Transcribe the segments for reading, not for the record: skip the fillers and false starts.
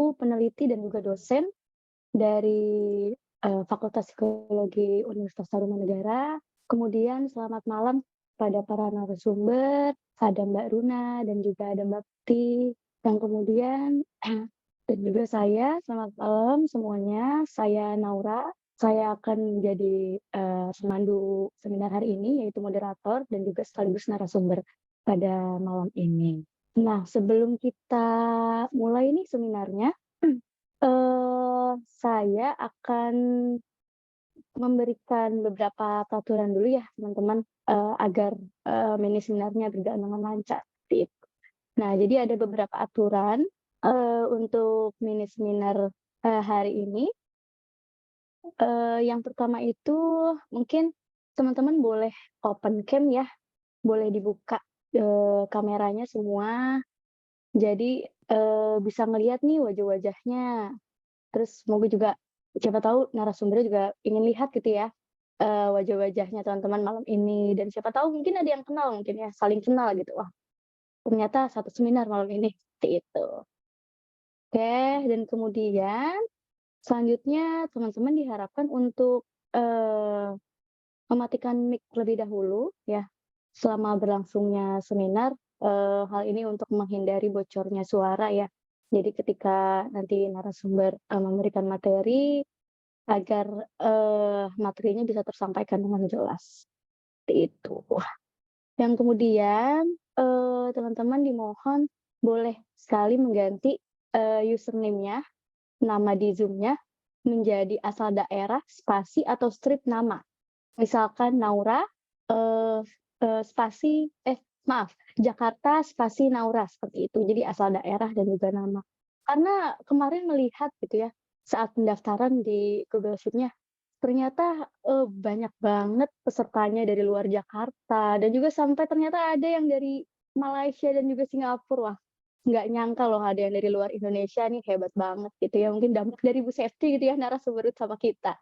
Aku peneliti dan juga dosen dari, Fakultas Psikologi Universitas Tarumanegara. Kemudian selamat malam pada para narasumber, ada Mbak Runa dan juga ada Mbak Putih, yang kemudian dan juga saya, selamat malam semuanya, saya Naura. Saya akan menjadi, pemandu seminar hari ini, yaitu moderator dan juga sekaligus narasumber pada malam ini. Nah, sebelum kita mulai nih seminarnya, saya akan memberikan beberapa peraturan dulu ya teman-teman, agar, mini seminarnya berjalan dengan lancar, seperti itu. Nah, jadi ada beberapa aturan, untuk mini seminar, hari ini. Yang pertama itu mungkin teman-teman boleh open cam ya, boleh dibuka, kameranya semua. Jadi, bisa ngelihat nih wajah-wajahnya. Terus semoga juga siapa tahu narasumbernya juga ingin lihat gitu ya, wajah-wajahnya teman-teman malam ini dan siapa tahu mungkin ada yang kenal mungkin ya, saling kenal gitu. Wah, ternyata satu seminar malam ini, seperti itu. Oke, dan kemudian selanjutnya teman-teman diharapkan untuk, mematikan mic terlebih dahulu ya, selama berlangsungnya seminar, hal ini untuk menghindari bocornya suara ya. Jadi ketika nanti narasumber, memberikan materi, agar, materinya bisa tersampaikan dengan jelas, seperti itu. Yang kemudian, teman-teman dimohon boleh sekali mengganti, username-nya, nama di Zoom-nya, menjadi asal daerah, spasi, atau strip nama. Misalkan Naura, eee spasi maaf, Jakarta spasi Naura, seperti itu. Jadi asal daerah dan juga nama. Karena kemarin melihat gitu ya, saat pendaftaran di Google Sheet-nya, ternyata, banyak banget pesertanya dari luar Jakarta dan juga sampai ternyata ada yang dari Malaysia dan juga Singapura. Wah, nggak nyangka loh ada yang dari luar Indonesia nih, hebat banget gitu ya. Mungkin dampak dari Bu Septi gitu ya, narasumber utama kita.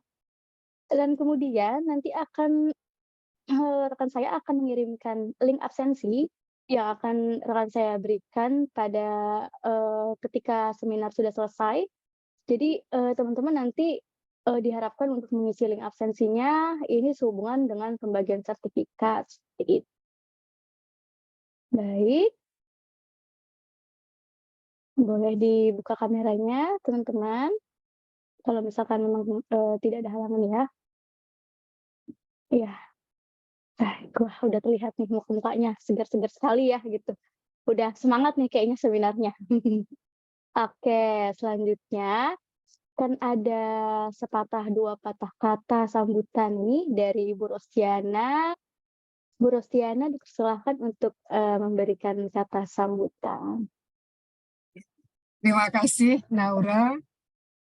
Dan kemudian nanti akan rekan saya akan mengirimkan link absensi yang akan rekan saya berikan pada, ketika seminar sudah selesai. Jadi, teman-teman nanti, diharapkan untuk mengisi link absensinya ini sehubungan dengan pembagian sertifikat, seperti itu. Baik, boleh dibuka kameranya teman-teman, kalau misalkan memang, tidak ada halangan ya. Iya. Wah, udah terlihat nih muka-mukanya segar-segar sekali ya gitu. Udah semangat nih kayaknya seminarnya. Oke, selanjutnya kan ada sepatah dua patah kata sambutan nih dari Ibu Rostiana. Bu Rostiana dipersilahkan untuk, memberikan kata sambutan. Terima kasih, Naura.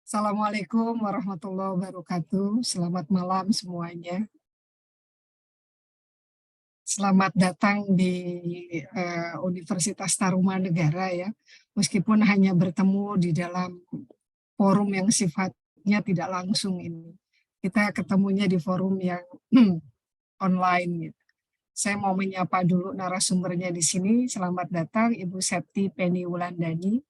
Assalamualaikum warahmatullahi wabarakatuh. Selamat malam semuanya. Selamat datang di Universitas Tarumanegara ya. Meskipun hanya bertemu di dalam forum yang sifatnya tidak langsung ini. Kita ketemunya di forum yang online gitu. Saya mau menyapa dulu narasumbernya di sini. Selamat datang Ibu Septi Penny Wulandani.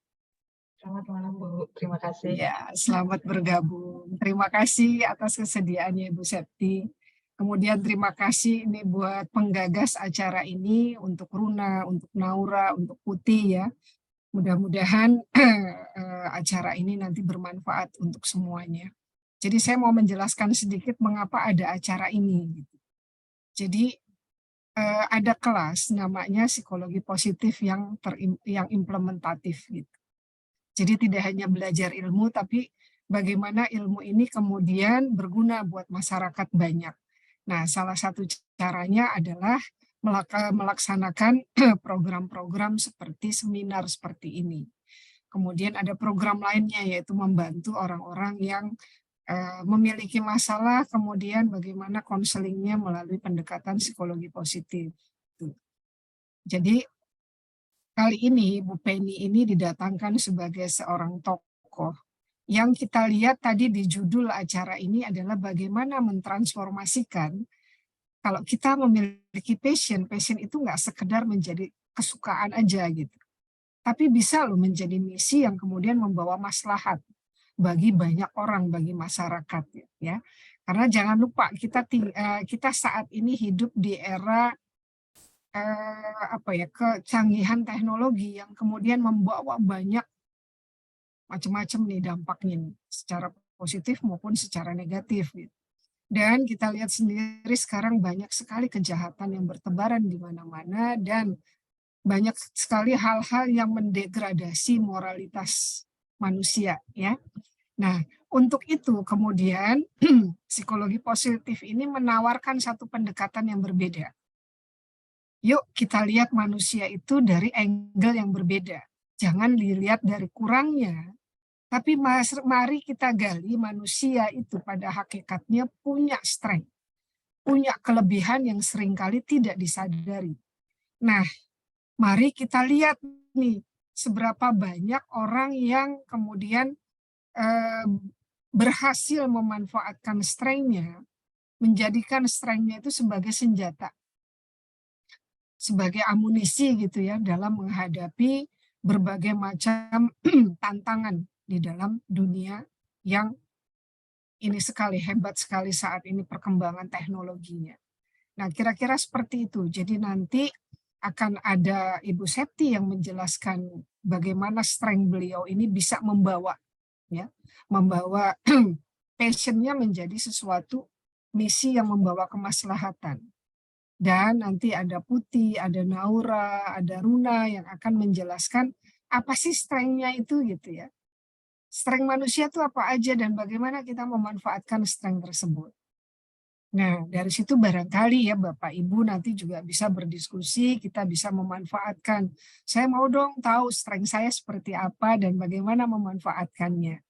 Selamat malam Bu, terima kasih. Ya, selamat bergabung. Terima kasih atas kesediaannya Ibu Septi. Kemudian terima kasih ini buat penggagas acara ini, untuk Runa, untuk Naura, untuk Putih ya. Mudah-mudahan acara ini nanti bermanfaat untuk semuanya. Jadi saya mau menjelaskan sedikit mengapa ada acara ini. Jadi ada kelas namanya psikologi positif yang implementatif gitu. Jadi tidak hanya belajar ilmu, tapi bagaimana ilmu ini kemudian berguna buat masyarakat banyak. Nah, salah satu caranya adalah melaksanakan program-program seperti seminar seperti ini. Kemudian ada program lainnya yaitu membantu orang-orang yang memiliki masalah, kemudian bagaimana konselingnya melalui pendekatan psikologi positif. Jadi kali ini Bu Penny ini didatangkan sebagai seorang tokoh yang kita lihat tadi di judul acara ini adalah bagaimana mentransformasikan kalau kita memiliki passion itu nggak sekedar menjadi kesukaan aja gitu. tapi bisa loh menjadi misi yang kemudian membawa maslahat bagi banyak orang, bagi masyarakat ya. Karena jangan lupa kita saat ini hidup di era kecanggihan teknologi yang kemudian membawa banyak macam-macam nih dampaknya nih, secara positif maupun secara negatif gitu. Dan kita lihat sendiri sekarang banyak sekali kejahatan yang bertebaran di mana-mana dan banyak sekali hal-hal yang mendegradasi moralitas manusia ya. Nah, untuk itu kemudian psikologi positif ini menawarkan satu pendekatan yang berbeda. Yuk kita lihat manusia itu dari angle yang berbeda. Jangan dilihat dari kurangnya, tapi mari kita gali manusia itu pada hakikatnya punya strength, punya kelebihan yang seringkali tidak disadari. Nah, mari kita lihat nih, seberapa banyak orang yang kemudian berhasil memanfaatkan strength-nya, menjadikan strength-nya itu sebagai senjata, sebagai amunisi gitu ya, dalam menghadapi berbagai macam tantangan di dalam dunia yang ini sekali hebat sekali saat ini perkembangan teknologinya. Nah, kira-kira seperti itu. Jadi nanti akan ada Ibu Septi yang menjelaskan bagaimana strength beliau ini bisa membawa passionnya menjadi sesuatu misi yang membawa kemaslahatan. Dan nanti ada Putih, ada Naura, ada Runa yang akan menjelaskan apa sih strength-nya itu gitu ya. Strength manusia itu apa aja dan bagaimana kita memanfaatkan strength tersebut. Nah, dari situ barangkali ya Bapak Ibu nanti juga bisa berdiskusi, kita bisa memanfaatkan. Saya mau dong tahu strength saya seperti apa dan bagaimana memanfaatkannya.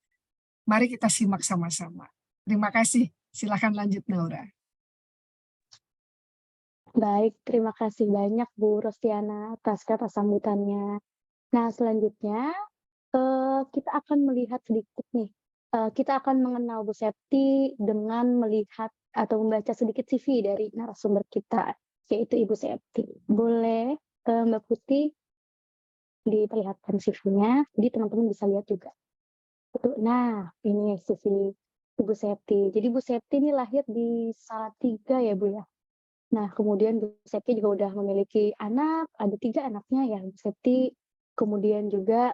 Mari kita simak sama-sama. Terima kasih. Silakan lanjut Naura. Baik, terima kasih banyak Bu Rostiana atas kata sambutannya. Nah, selanjutnya kita akan melihat sedikit nih, kita akan mengenal Bu Septi dengan melihat atau membaca sedikit CV dari narasumber kita, yaitu Ibu Septi. Boleh Mbak Putih diperlihatkan CV-nya, jadi teman-teman bisa lihat juga. Nah, ini CV Ibu Septi. Jadi Bu Septi ini lahir di Salatiga ya Bu ya? Nah, kemudian Bu Septi juga udah memiliki anak, ada 3 anaknya ya, Bu Septi. Kemudian juga,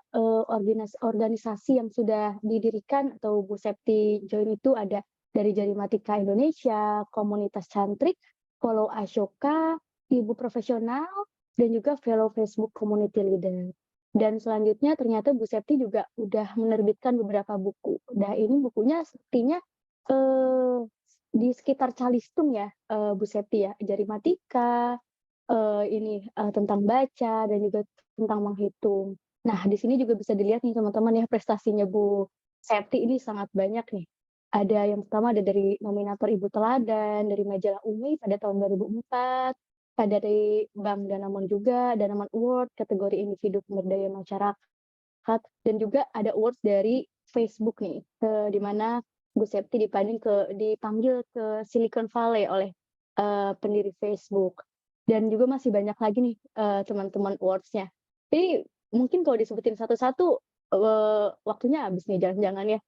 organisasi yang sudah didirikan atau Bu Septi join itu ada dari Jarimatika Indonesia, Komunitas Cantrik, Follow Ashoka, Ibu Profesional, dan juga Fellow Facebook Community Leader. Dan selanjutnya ternyata Bu Septi juga udah menerbitkan beberapa buku. Nah, ini bukunya sepertinya, di sekitar Calistung ya, Bu Septi ya, Jarimatika, tentang baca dan juga tentang menghitung. Nah, di sini juga bisa dilihat nih teman-teman ya prestasinya Bu Septi ini sangat banyak nih. Ada yang pertama ada dari nominator Ibu Teladan, dari majalah Umi pada tahun 2004, ada dari Bank Danamon juga, Danamon Award kategori individu pemberdayaan masyarakat, dan juga ada awards dari Facebook nih, di mana Bu Septi dipanggil ke Silicon Valley oleh pendiri Facebook. Dan juga masih banyak lagi nih teman-teman awards-nya. Jadi mungkin kalau disebutin satu-satu waktunya habis nih, jangan-jangan ya.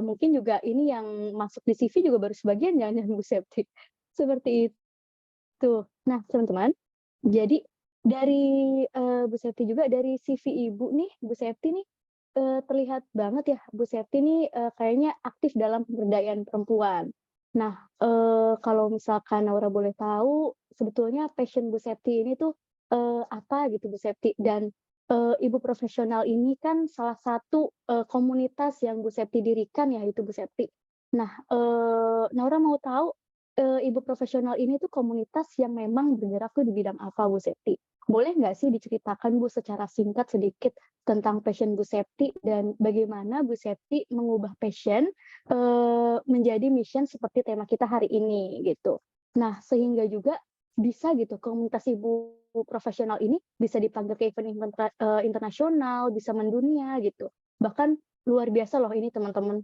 Mungkin juga ini yang masuk di CV juga baru sebagian jangan-jangan Bu Septi. Seperti itu. Nah teman-teman, jadi dari Bu Septi juga dari CV Ibu nih, Bu Septi nih terlihat banget ya Bu Septi nih kayaknya aktif dalam pemberdayaan perempuan. Nah, kalau misalkan Naura boleh tahu, sebetulnya passion Bu Septi ini tuh apa gitu Bu Septi? Dan Ibu Profesional ini kan salah satu komunitas yang Bu Septi dirikan ya itu Bu Septi. Nah, Naura mau tahu Ibu Profesional ini tuh komunitas yang memang bergerak tuh di bidang apa Bu Septi? Boleh nggak sih diceritakan Bu secara singkat sedikit tentang passion Bu Septi dan bagaimana Bu Septi mengubah passion menjadi mission seperti tema kita hari ini gitu. Nah, sehingga juga bisa gitu komunitas Ibu Profesional ini bisa dipanggil ke event-event internasional, bisa mendunia gitu. Bahkan luar biasa loh ini teman-teman.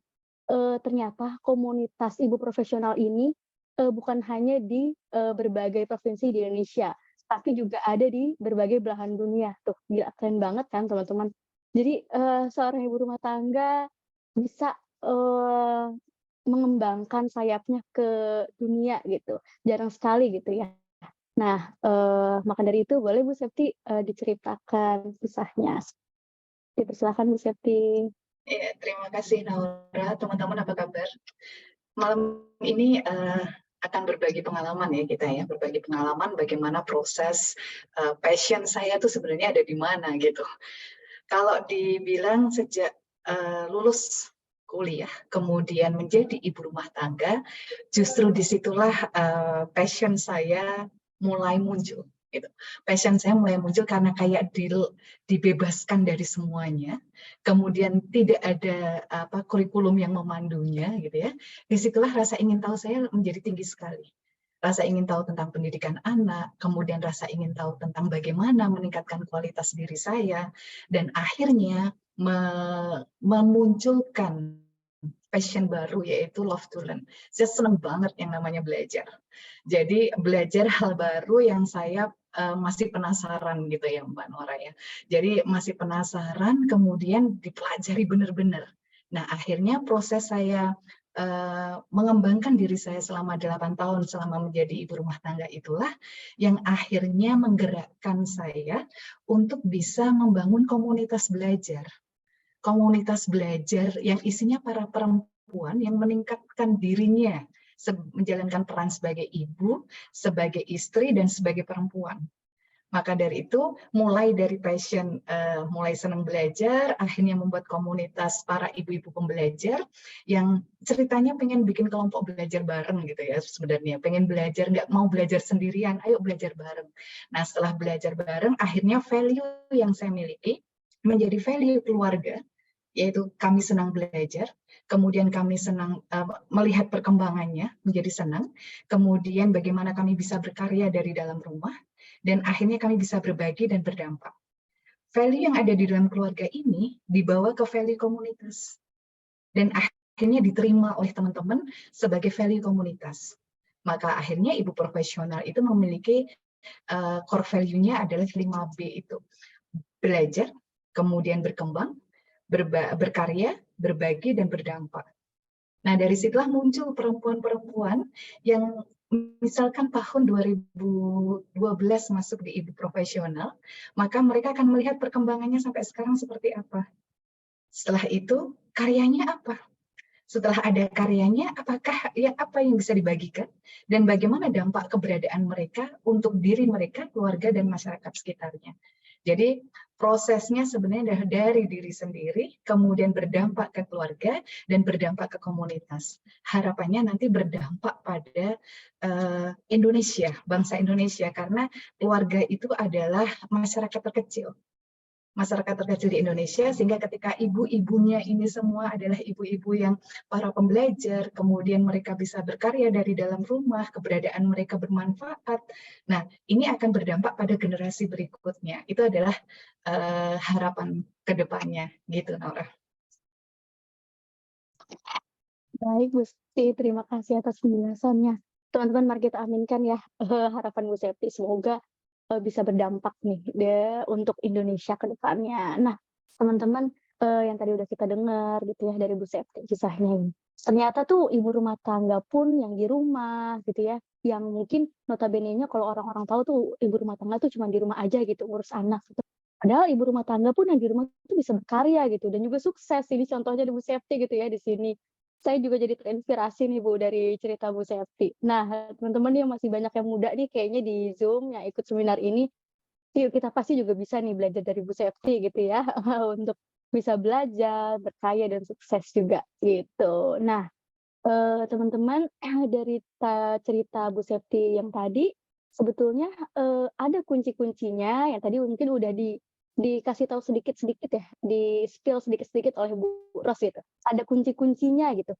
Ternyata komunitas Ibu Profesional ini bukan hanya di berbagai provinsi di Indonesia, tapi juga ada di berbagai belahan dunia. Tuh, gila keren banget kan teman-teman. Jadi, seorang ibu rumah tangga bisa, mengembangkan sayapnya ke dunia gitu, jarang sekali gitu ya. Nah, maka dari itu boleh Bu Septi, diceritakan kisahnya. Dipersilakan Bu Septi. Iya, terima kasih Naura. Teman-teman apa kabar? Malam ini akan berbagi pengalaman ya kita ya, berbagi pengalaman bagaimana proses passion saya tuh sebenarnya ada di mana gitu. Kalau dibilang sejak lulus kuliah, kemudian menjadi ibu rumah tangga, justru disitulah passion saya mulai muncul. Gitu. Passion saya mulai muncul karena kayak dibebaskan dari semuanya, kemudian tidak ada kurikulum yang memandunya, gitu ya. Disitulah rasa ingin tahu saya menjadi tinggi sekali. Rasa ingin tahu tentang pendidikan anak, kemudian rasa ingin tahu tentang bagaimana meningkatkan kualitas diri saya, dan akhirnya memunculkan passion baru yaitu love to learn. Saya senang banget yang namanya belajar. Jadi belajar hal baru yang saya masih penasaran gitu ya Mbak Nora ya. Jadi masih penasaran kemudian dipelajari benar-benar. Nah akhirnya proses saya mengembangkan diri saya selama 8 tahun selama menjadi ibu rumah tangga itulah yang akhirnya menggerakkan saya untuk bisa membangun komunitas belajar. Komunitas belajar yang isinya para perempuan yang meningkatkan dirinya menjalankan peran sebagai ibu, sebagai istri, dan sebagai perempuan. Maka dari itu, mulai dari passion, mulai senang belajar, akhirnya membuat komunitas para ibu-ibu pembelajar yang ceritanya pengen bikin kelompok belajar bareng gitu ya sebenarnya. Pengen belajar, nggak mau belajar sendirian, ayo belajar bareng. Nah setelah belajar bareng, akhirnya value yang saya miliki menjadi value keluarga, yaitu kami senang belajar, kemudian kami senang melihat perkembangannya, menjadi senang, kemudian bagaimana kami bisa berkarya dari dalam rumah, dan akhirnya kami bisa berbagi dan berdampak. Value yang ada di dalam keluarga ini dibawa ke value komunitas, dan akhirnya diterima oleh teman-teman sebagai value komunitas. Maka akhirnya ibu profesional itu memiliki core value-nya adalah 5B itu. Belajar, kemudian berkembang, berkarya, berbagi, dan berdampak. Nah, dari situlah muncul perempuan-perempuan yang misalkan tahun 2012 masuk di ibu profesional, maka mereka akan melihat perkembangannya sampai sekarang seperti apa. Setelah itu, karyanya apa? Setelah ada karyanya, apakah apa yang bisa dibagikan dan bagaimana dampak keberadaan mereka untuk diri mereka, keluarga, dan masyarakat sekitarnya. Jadi prosesnya sebenarnya dari diri sendiri, kemudian berdampak ke keluarga dan berdampak ke komunitas. Harapannya nanti berdampak pada Indonesia, bangsa Indonesia, karena keluarga itu adalah masyarakat terkecil. Masyarakat terkecil di Indonesia, sehingga ketika ibu-ibunya ini semua adalah ibu-ibu yang para pembelajar, kemudian mereka bisa berkarya dari dalam rumah, keberadaan mereka bermanfaat. Nah, ini akan berdampak pada generasi berikutnya. Itu adalah harapan ke depannya, gitu, Nora. Baik Bu Septi, terima kasih atas penjelasannya. Teman-teman, mari kita aminkan ya harapan Bu Septi. Semoga bisa berdampak nih untuk Indonesia ke depannya. Nah, teman-teman, yang tadi udah kita dengar gitu ya dari Bu Septi kisahnya ini. Ternyata tuh ibu rumah tangga pun yang di rumah gitu ya, yang mungkin notabene-nya kalau orang-orang tahu tuh ibu rumah tangga tuh cuma di rumah aja gitu ngurus anak gitu. Padahal ibu rumah tangga pun yang di rumah tuh bisa berkarya gitu dan juga sukses. Ini contohnya di Bu Septi gitu ya di sini. Saya juga jadi terinspirasi nih Bu dari cerita Bu Septi. Nah, teman-teman yang masih banyak yang muda nih kayaknya di Zoom yang ikut seminar ini, yuk kita pasti juga bisa nih belajar dari Bu Septi gitu ya, untuk bisa belajar, berkarya, dan sukses juga gitu. Nah, teman-teman dari cerita Bu Septi yang tadi, sebetulnya ada kunci-kuncinya yang tadi mungkin udah dikasih tahu sedikit-sedikit ya, di-spill sedikit-sedikit oleh Bu Ros gitu. Ada kunci-kuncinya gitu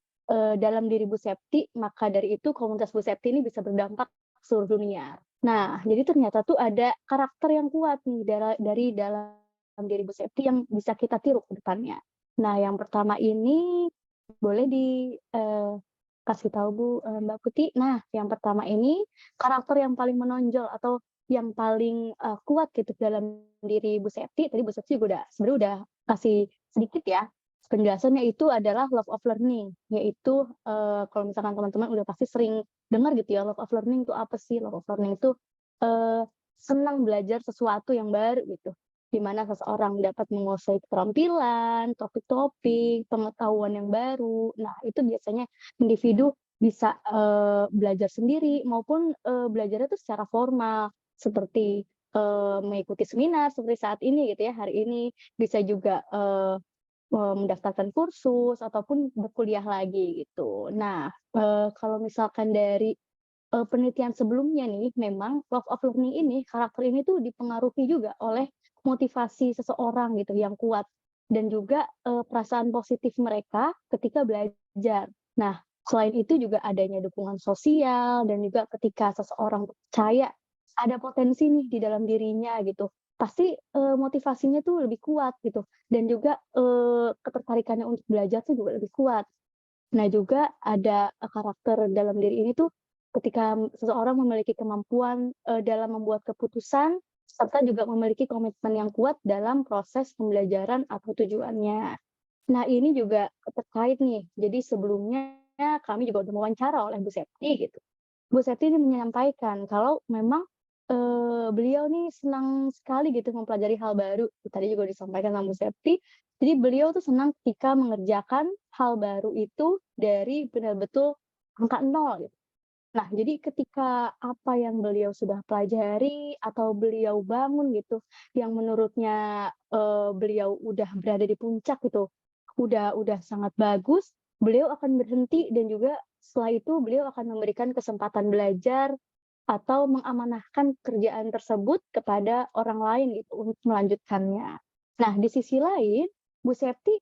dalam diri Bu Septi, maka dari itu komunitas Bu Septi ini bisa berdampak ke seluruh dunia. Nah, jadi ternyata tuh ada karakter yang kuat nih dari dalam diri Bu Septi yang bisa kita tiru ke depannya. Nah, yang pertama ini boleh kasih tahu Bu, Mbak Putih. Nah, yang pertama ini karakter yang paling menonjol atau yang paling, kuat gitu dalam diri Bu Septi, tadi Bu Septi juga sebenarnya udah kasih sedikit ya penjelasannya, itu adalah love of learning, yaitu, kalau misalkan teman-teman udah pasti sering dengar gitu ya, love of learning itu apa sih? Love of learning itu, eee, senang belajar sesuatu yang baru gitu, di mana seseorang dapat menguasai keterampilan, topik-topik, pengetahuan yang baru. Nah, itu biasanya individu bisa, belajar sendiri maupun, belajarnya tuh secara formal, seperti, mengikuti seminar seperti saat ini gitu ya, hari ini. Bisa juga, mendaftarkan kursus ataupun berkuliah lagi gitu. Nah, kalau misalkan dari, penelitian sebelumnya nih, memang love of learning ini, karakter ini tuh dipengaruhi juga oleh motivasi seseorang gitu yang kuat dan juga, perasaan positif mereka ketika belajar. Nah, selain itu juga adanya dukungan sosial dan juga ketika seseorang percaya ada potensi nih di dalam dirinya gitu, pasti, motivasinya tuh lebih kuat gitu dan juga, ketertarikannya untuk belajar tuh juga lebih kuat. Nah, juga ada, karakter dalam diri ini tuh ketika seseorang memiliki kemampuan, dalam membuat keputusan, serta juga memiliki komitmen yang kuat dalam proses pembelajaran atau tujuannya. Nah, ini juga terkait nih, jadi sebelumnya kami juga udah wawancara oleh Bu Septi gitu. Bu Septi ini menyampaikan kalau memang, beliau nih senang sekali gitu mempelajari hal baru, tadi juga disampaikan sama Bu Septi, jadi beliau tuh senang ketika mengerjakan hal baru itu dari benar-betul angka nol gitu. Nah, jadi ketika apa yang beliau sudah pelajari atau beliau bangun gitu, yang menurutnya, beliau udah berada di puncak gitu, udah sangat bagus, beliau akan berhenti dan juga setelah itu beliau akan memberikan kesempatan belajar atau mengamanahkan kerjaan tersebut kepada orang lain gitu untuk melanjutkannya. Nah, di sisi lain, Bu Septi,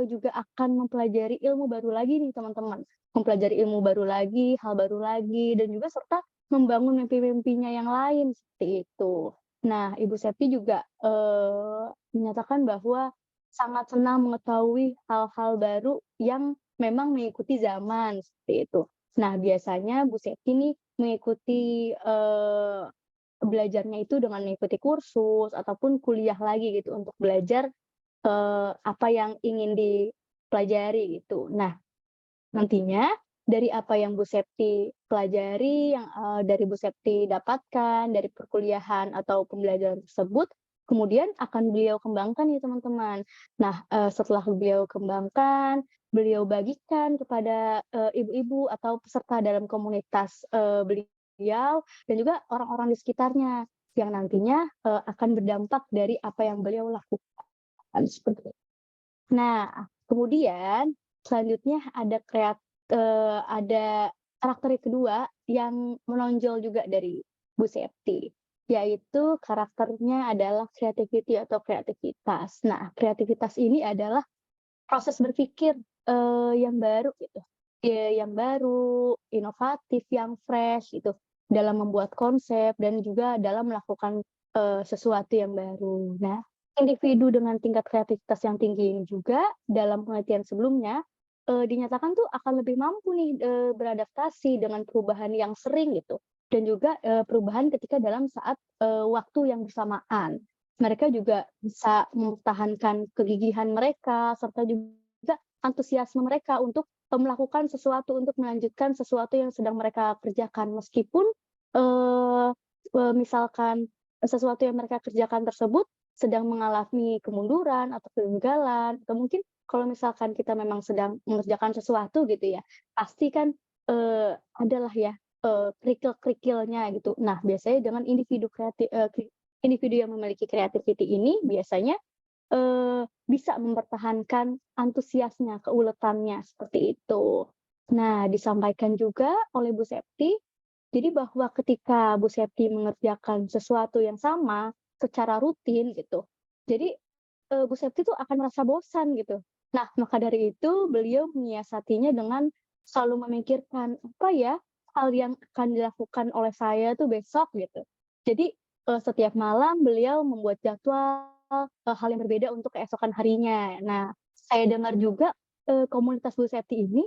juga akan mempelajari ilmu baru lagi nih teman-teman, mempelajari ilmu baru lagi, hal baru lagi, dan juga serta membangun mimpi-mimpinya yang lain, seperti itu. Nah, Ibu Septi juga, menyatakan bahwa sangat senang mengetahui hal-hal baru yang memang mengikuti zaman, seperti itu. Nah, biasanya Bu Septi nih mengikuti, belajarnya itu dengan mengikuti kursus ataupun kuliah lagi gitu untuk belajar, apa yang ingin dipelajari gitu. Nah, nantinya dari apa yang Bu Septi pelajari, yang, dari Bu Septi dapatkan dari perkuliahan atau pembelajaran tersebut, kemudian akan beliau kembangkan nih teman-teman. Nah, setelah beliau kembangkan, beliau bagikan kepada, ibu-ibu atau peserta dalam komunitas, beliau dan juga orang-orang di sekitarnya, yang nantinya, akan berdampak dari apa yang beliau lakukan, seperti itu. Nah, kemudian selanjutnya ada karakter yang kedua yang menonjol juga dari Bu Septi, yaitu karakternya adalah creativity atau kreativitas. Nah, kreativitas ini adalah proses berpikir, yang baru gitu, yang baru, inovatif, yang fresh gitu, dalam membuat konsep dan juga dalam melakukan, sesuatu yang baru. Nah, individu dengan tingkat kreativitas yang tinggi ini juga dalam penelitian sebelumnya, dinyatakan tuh akan lebih mampu nih, beradaptasi dengan perubahan yang sering gitu, dan juga, perubahan ketika dalam saat, waktu yang bersamaan. Mereka juga bisa mempertahankan kegigihan mereka, serta juga antusiasme mereka untuk, melakukan sesuatu, untuk melanjutkan sesuatu yang sedang mereka kerjakan. Meskipun, eee misalkan sesuatu yang mereka kerjakan tersebut sedang mengalami kemunduran atau kegagalan, atau mungkin kalau misalkan kita memang sedang mengerjakan sesuatu gitu ya, pasti kan, adalah ya, kerikil-kerikilnya gitu. Nah, biasanya dengan individu yang memiliki creativity ini biasanya, bisa mempertahankan antusiasnya, keuletannya, seperti itu. Nah, disampaikan juga oleh Bu Septi, jadi bahwa ketika Bu Septi mengerjakan sesuatu yang sama secara rutin gitu, jadi, Bu Septi tuh akan merasa bosan gitu. Nah, maka dari itu beliau menyiasatinya dengan selalu memikirkan, "Apa ya hal yang akan dilakukan oleh saya tuh besok?" Gitu. Jadi, setiap malam beliau membuat jadwal, hal yang berbeda untuk keesokan harinya. Nah, saya dengar juga, komunitas Bu Septi ini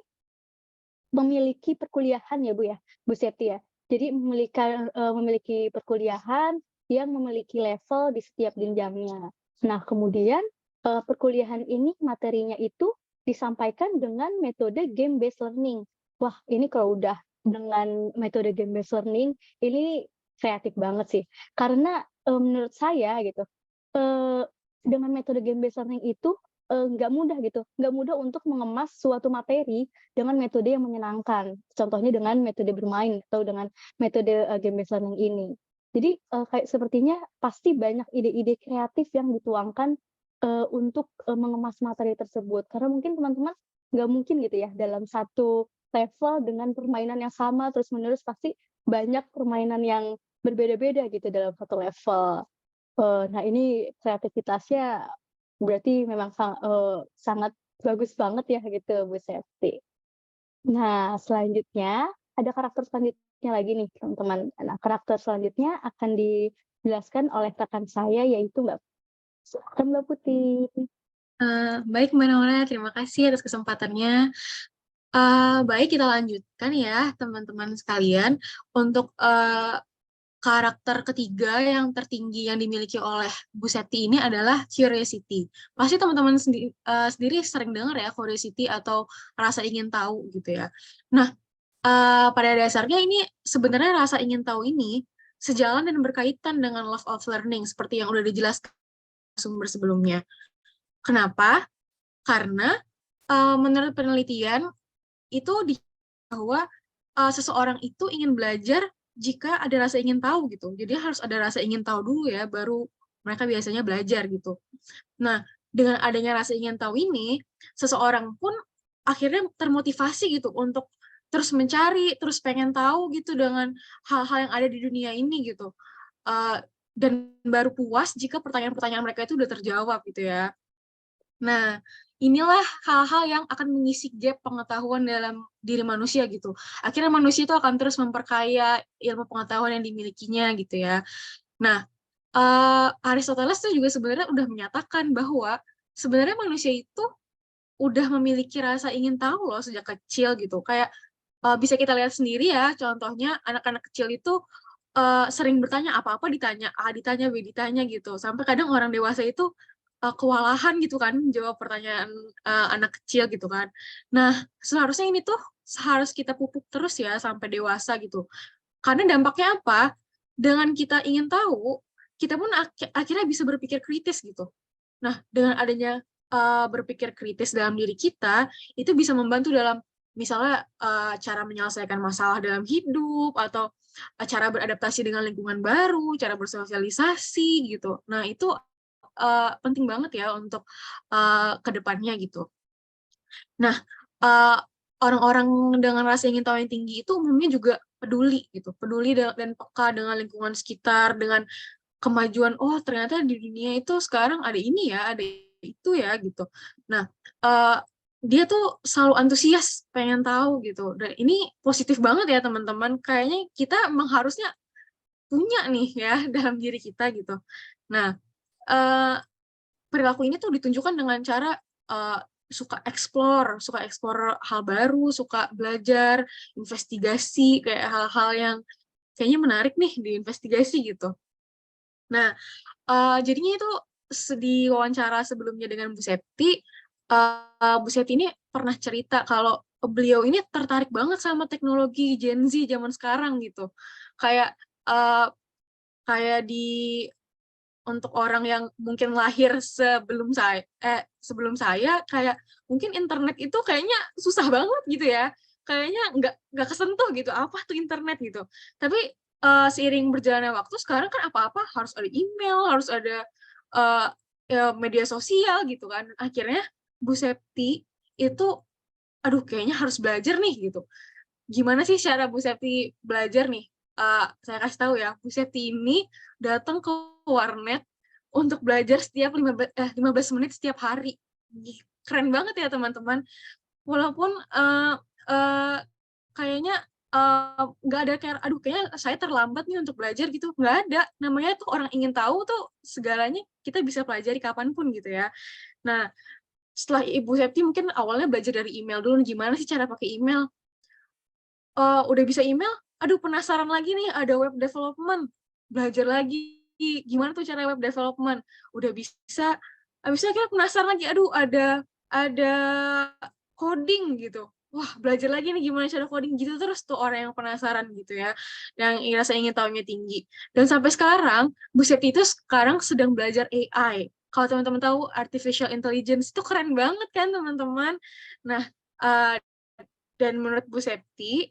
memiliki perkuliahan ya, Bu, ya, Bu Septi ya. Jadi memiliki perkuliahan yang memiliki level di setiap jenjangnya. Nah, kemudian, perkuliahan ini materinya itu disampaikan dengan metode game based learning. Wah, ini kalau udah dengan metode game based learning, ini kreatif banget sih. Karena, menurut saya gitu, eee, dengan metode game based learning itu, nggak mudah gitu, nggak mudah untuk mengemas suatu materi dengan metode yang menyenangkan. Contohnya dengan metode bermain atau dengan metode, game based learning ini. Jadi, kayak sepertinya pasti banyak ide-ide kreatif yang dituangkan, untuk, mengemas materi tersebut. Karena mungkin teman-teman nggak mungkin gitu ya dalam satu level dengan permainan yang sama terus-menerus, pasti banyak permainan yang berbeda-beda gitu dalam satu level. Nah ini kreativitasnya berarti memang sangat bagus banget ya gitu Bu Septi. Nah, selanjutnya ada karakter selanjutnya lagi nih, teman-teman. Nah, karakter selanjutnya akan dijelaskan oleh rekan saya, yaitu Mbak. Silakan Mbak Putih. Baik Mbak Naura, terima kasih atas kesempatannya. Baik, kita lanjutkan ya teman-teman sekalian untuk karakter ketiga yang tertinggi yang dimiliki oleh Bu Septi ini adalah curiosity. Pasti teman-teman sendiri sering dengar ya curiosity atau rasa ingin tahu gitu ya. Nah, pada dasarnya ini sebenarnya rasa ingin tahu ini sejalan dan berkaitan dengan love of learning seperti yang udah dijelaskan sumber sebelumnya. Kenapa? Karena menurut penelitian itu bahwa seseorang itu ingin belajar jika ada rasa ingin tahu gitu. Jadi harus ada rasa ingin tahu dulu ya, baru mereka biasanya belajar gitu. Nah, dengan adanya rasa ingin tahu ini, seseorang pun akhirnya termotivasi gitu untuk terus mencari, terus pengen tahu gitu dengan hal-hal yang ada di dunia ini gitu. Dan baru puas jika pertanyaan-pertanyaan mereka itu udah terjawab gitu ya. Nah, inilah hal-hal yang akan mengisi gap pengetahuan dalam diri manusia gitu. Akhirnya manusia itu akan terus memperkaya ilmu pengetahuan yang dimilikinya gitu ya. Nah, Aristoteles itu juga sebenarnya udah menyatakan bahwa sebenarnya manusia itu udah memiliki rasa ingin tahu loh sejak kecil gitu. Kayak bisa kita lihat sendiri ya, contohnya anak-anak kecil itu sering bertanya apa-apa ditanya A, ditanya B, ditanya gitu. Sampai kadang orang dewasa itu kewalahan gitu kan jawab pertanyaan anak kecil gitu kan. Nah, seharusnya ini tuh harus kita pupuk terus ya sampai dewasa gitu. Karena dampaknya apa? Dengan kita ingin tahu, kita pun akhirnya bisa berpikir kritis gitu. Nah, dengan adanya berpikir kritis dalam diri kita, itu bisa membantu dalam misalnya cara menyelesaikan masalah dalam hidup atau cara beradaptasi dengan lingkungan baru, cara bersosialisasi gitu. Nah, itu penting banget ya untuk ke depannya gitu. Nah, orang-orang dengan rasa ingin tahu yang tinggi itu umumnya juga peduli gitu, peduli dan peka dengan lingkungan sekitar, dengan kemajuan, oh ternyata di dunia itu sekarang ada ini ya, ada itu ya gitu. Nah, dia tuh selalu antusias pengen tahu gitu. Dan ini positif banget ya teman-teman. Kayaknya kita emang harusnya punya nih ya dalam diri kita gitu. Nah, perilaku ini tuh ditunjukkan dengan cara suka explore hal baru, suka belajar, investigasi kayak hal-hal yang kayaknya menarik nih diinvestigasi gitu. Nah, jadinya itu di wawancara sebelumnya dengan Bu Septi, Bu Septi ini pernah cerita kalau beliau ini tertarik banget sama teknologi Gen Z zaman sekarang gitu. Kayak kayak untuk orang yang mungkin lahir sebelum saya kayak mungkin internet itu kayaknya susah banget gitu ya. Kayaknya nggak kesentuh gitu, apa tuh internet gitu. Tapi seiring berjalannya waktu sekarang kan apa-apa harus ada email, harus ada ya, media sosial gitu kan. Akhirnya Bu Septi itu aduh kayaknya harus belajar nih gitu. Gimana sih cara Bu Septi belajar nih? Saya kasih tahu ya, Bu Septi ini datang ke warnet untuk belajar setiap 15 menit setiap hari. Keren banget ya teman-teman. Walaupun kayaknya nggak ada kayak, aduh kayaknya saya terlambat nih untuk belajar gitu. Nggak ada. Namanya tuh orang ingin tahu tuh segalanya kita bisa pelajari kapanpun gitu ya. Nah, setelah Ibu Septi mungkin awalnya belajar dari email dulu. Gimana sih cara pakai email? Udah bisa email, aduh penasaran lagi nih ada web development, belajar lagi gimana tuh cara web development, udah bisa, habis itu akhirnya penasaran lagi, aduh ada coding gitu. Wah, belajar lagi nih gimana cara coding gitu terus tuh orang yang penasaran gitu ya, yang rasa ingin tahunya tinggi. Dan sampai sekarang, Bu Septi itu sekarang sedang belajar AI. Kalau teman-teman tahu artificial intelligence itu keren banget kan teman-teman. Nah, dan menurut Bu Septi,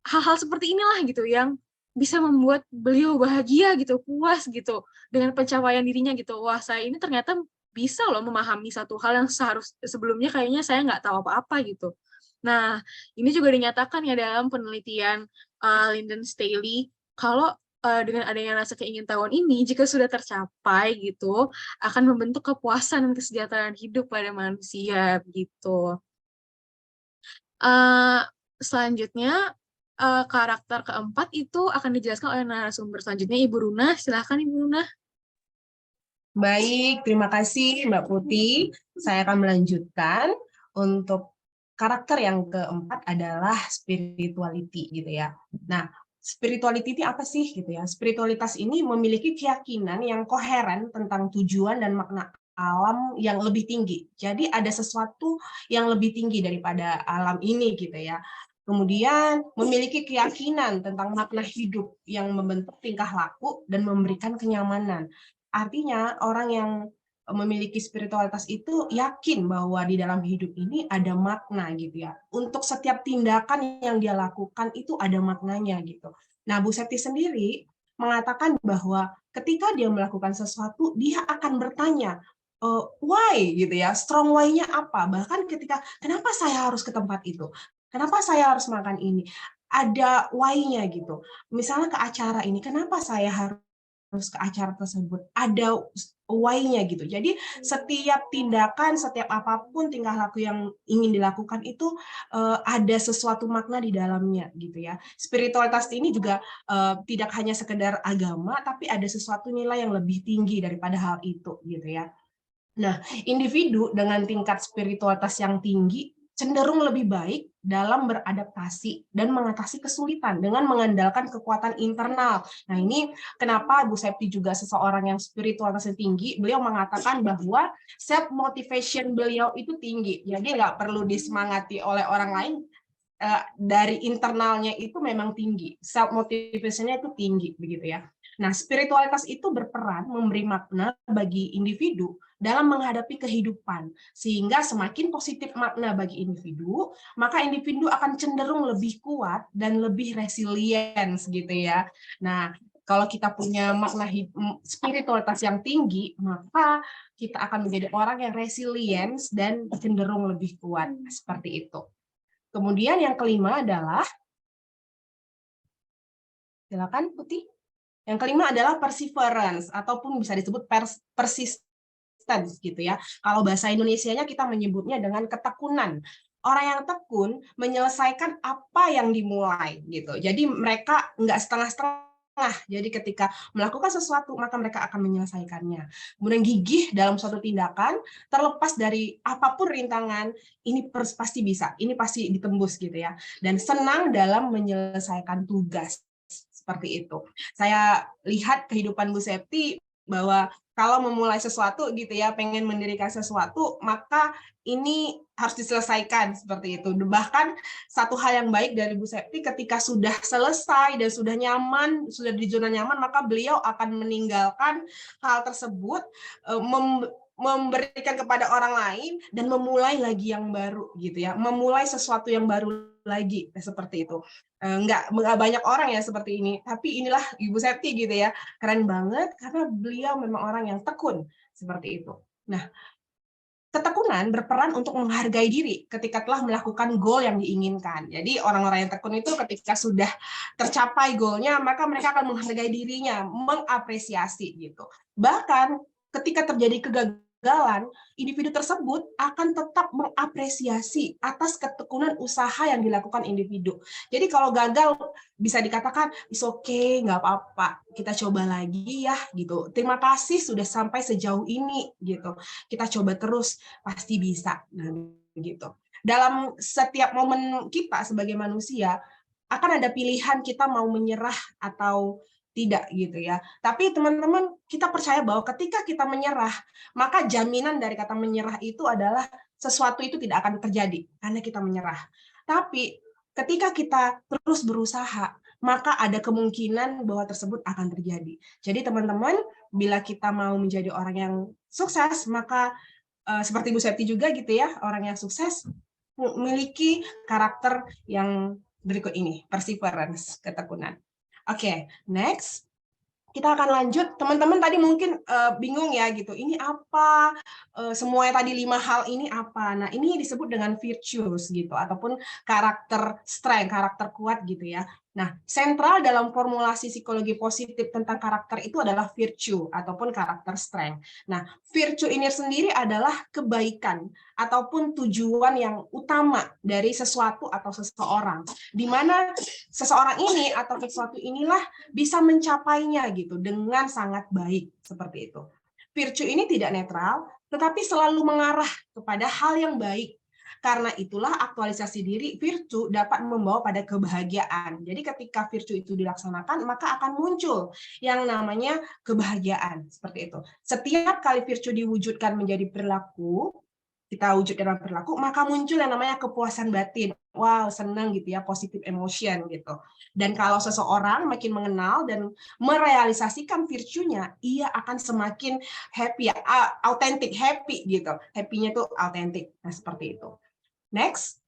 hal-hal seperti inilah gitu yang bisa membuat beliau bahagia gitu, puas gitu dengan pencapaian dirinya gitu. Wah, saya ini ternyata bisa loh memahami satu hal yang sebelumnya kayaknya saya nggak tahu apa-apa gitu. Nah, ini juga dinyatakan ya dalam penelitian Lyndon Staley kalau dengan adanya rasa keingintahuan ini, jika sudah tercapai gitu, akan membentuk kepuasan dan kesejahteraan hidup pada manusia gitu. Selanjutnya, karakter keempat itu akan dijelaskan oleh narasumber selanjutnya, Ibu Runa. Silahkan Ibu Runa. Baik, terima kasih Mbak Putih. Saya akan melanjutkan untuk karakter yang keempat adalah spirituality gitu ya. Nah, spirituality ini apa sih gitu ya? Spiritualitas ini memiliki keyakinan yang koheren tentang tujuan dan makna alam yang lebih tinggi. Jadi ada sesuatu yang lebih tinggi daripada alam ini gitu ya. Kemudian memiliki keyakinan tentang makna hidup yang membentuk tingkah laku dan memberikan kenyamanan. Artinya orang yang memiliki spiritualitas itu yakin bahwa di dalam hidup ini ada makna gitu ya. Untuk setiap tindakan yang dia lakukan itu ada maknanya gitu. Nah, Bu Septi sendiri mengatakan bahwa ketika dia melakukan sesuatu, dia akan bertanya, why gitu ya, strong why-nya apa? Bahkan ketika, kenapa saya harus ke tempat itu? Kenapa saya harus makan ini? Ada why-nya gitu. Misalnya ke acara ini, kenapa saya harus ke acara tersebut, ada why-nya gitu. Jadi setiap tindakan, setiap apapun tingkah laku yang ingin dilakukan itu ada sesuatu makna di dalamnya gitu ya. Spiritualitas ini juga tidak hanya sekedar agama, tapi ada sesuatu nilai yang lebih tinggi daripada hal itu gitu ya. Nah, individu dengan tingkat spiritualitas yang tinggi cenderung lebih baik dalam beradaptasi dan mengatasi kesulitan dengan mengandalkan kekuatan internal. Nah, ini kenapa Bu Septi juga seseorang yang spiritualitasnya tinggi, beliau mengatakan bahwa self motivation beliau itu tinggi. Jadi nggak perlu disemangati oleh orang lain, dari internalnya itu memang tinggi. Self motivation-nya itu tinggi begitu ya. Nah, spiritualitas itu berperan memberi makna bagi individu dalam menghadapi kehidupan, sehingga semakin positif makna bagi individu, maka individu akan cenderung lebih kuat dan lebih resilience gitu ya. Nah, kalau kita punya makna spiritualitas yang tinggi, maka kita akan menjadi orang yang resilience dan cenderung lebih kuat, seperti itu. Kemudian yang kelima adalah, silakan Putih. Yang kelima adalah perseverance, ataupun bisa disebut persistence gitu ya. Kalau bahasa Indonesianya kita menyebutnya dengan ketekunan. Orang yang tekun menyelesaikan apa yang dimulai gitu. Jadi mereka nggak setengah-setengah. Jadi ketika melakukan sesuatu maka mereka akan menyelesaikannya. Kemudian gigih dalam suatu tindakan, terlepas dari apapun rintangan, ini pasti bisa, ini pasti ditembus gitu ya. Dan senang dalam menyelesaikan tugas. Seperti itu. Saya lihat kehidupan Bu Septi bahwa kalau memulai sesuatu gitu ya, pengen mendirikan sesuatu, maka ini harus diselesaikan seperti itu. Bahkan satu hal yang baik dari Bu Septi, ketika sudah selesai dan sudah nyaman, sudah di zona nyaman, maka beliau akan meninggalkan hal tersebut, memberikan kepada orang lain dan memulai lagi yang baru gitu ya, memulai sesuatu yang baru lagi seperti itu. Nggak banyak orang ya seperti ini, tapi inilah Ibu Septi gitu ya, keren banget karena beliau memang orang yang tekun seperti itu. Nah, ketekunan berperan untuk menghargai diri ketika telah melakukan goal yang diinginkan. Jadi orang-orang yang tekun itu ketika sudah tercapai goalnya, maka mereka akan menghargai dirinya, mengapresiasi gitu. Bahkan ketika terjadi kegagalan, individu tersebut akan tetap mengapresiasi atas ketekunan usaha yang dilakukan individu. Jadi kalau gagal bisa dikatakan, it's okay, nggak apa-apa, kita coba lagi ya gitu. Terima kasih sudah sampai sejauh ini gitu. Kita coba terus, pasti bisa. Nah, gitu. Dalam setiap momen kita sebagai manusia, akan ada pilihan kita mau menyerah atau tidak gitu ya. Tapi teman-teman, kita percaya bahwa ketika kita menyerah, maka jaminan dari kata menyerah itu adalah sesuatu itu tidak akan terjadi karena kita menyerah. Tapi ketika kita terus berusaha, maka ada kemungkinan bahwa tersebut akan terjadi. Jadi teman-teman, bila kita mau menjadi orang yang sukses, maka seperti Bu Septi juga gitu ya, orang yang sukses memiliki karakter yang berikut ini, perseverance, ketekunan. Oke, next. Kita akan lanjut. Teman-teman tadi mungkin bingung ya gitu. Ini apa? Semuanya tadi 5 hal ini apa? Nah, ini disebut dengan virtues gitu ataupun karakter strength, karakter kuat gitu ya. Nah, sentral dalam formulasi psikologi positif tentang karakter itu adalah virtue ataupun karakter strength. Nah, virtue ini sendiri adalah kebaikan ataupun tujuan yang utama dari sesuatu atau seseorang. Di mana seseorang ini atau sesuatu inilah bisa mencapainya gitu dengan sangat baik seperti itu. Virtue ini tidak netral, tetapi selalu mengarah kepada hal yang baik. Karena itulah aktualisasi diri virtue dapat membawa pada kebahagiaan. Jadi ketika virtue itu dilaksanakan, maka akan muncul yang namanya kebahagiaan seperti itu. Setiap kali virtue diwujudkan menjadi perilaku, kita wujudkan dalam perilaku, maka muncul yang namanya kepuasan batin. Wow, senang gitu ya, positive emotion gitu. Dan kalau seseorang makin mengenal dan merealisasikan virtue-nya, ia akan semakin happy, authentic, happy gitu. Happy-nya itu authentic. Nah, seperti itu. Next.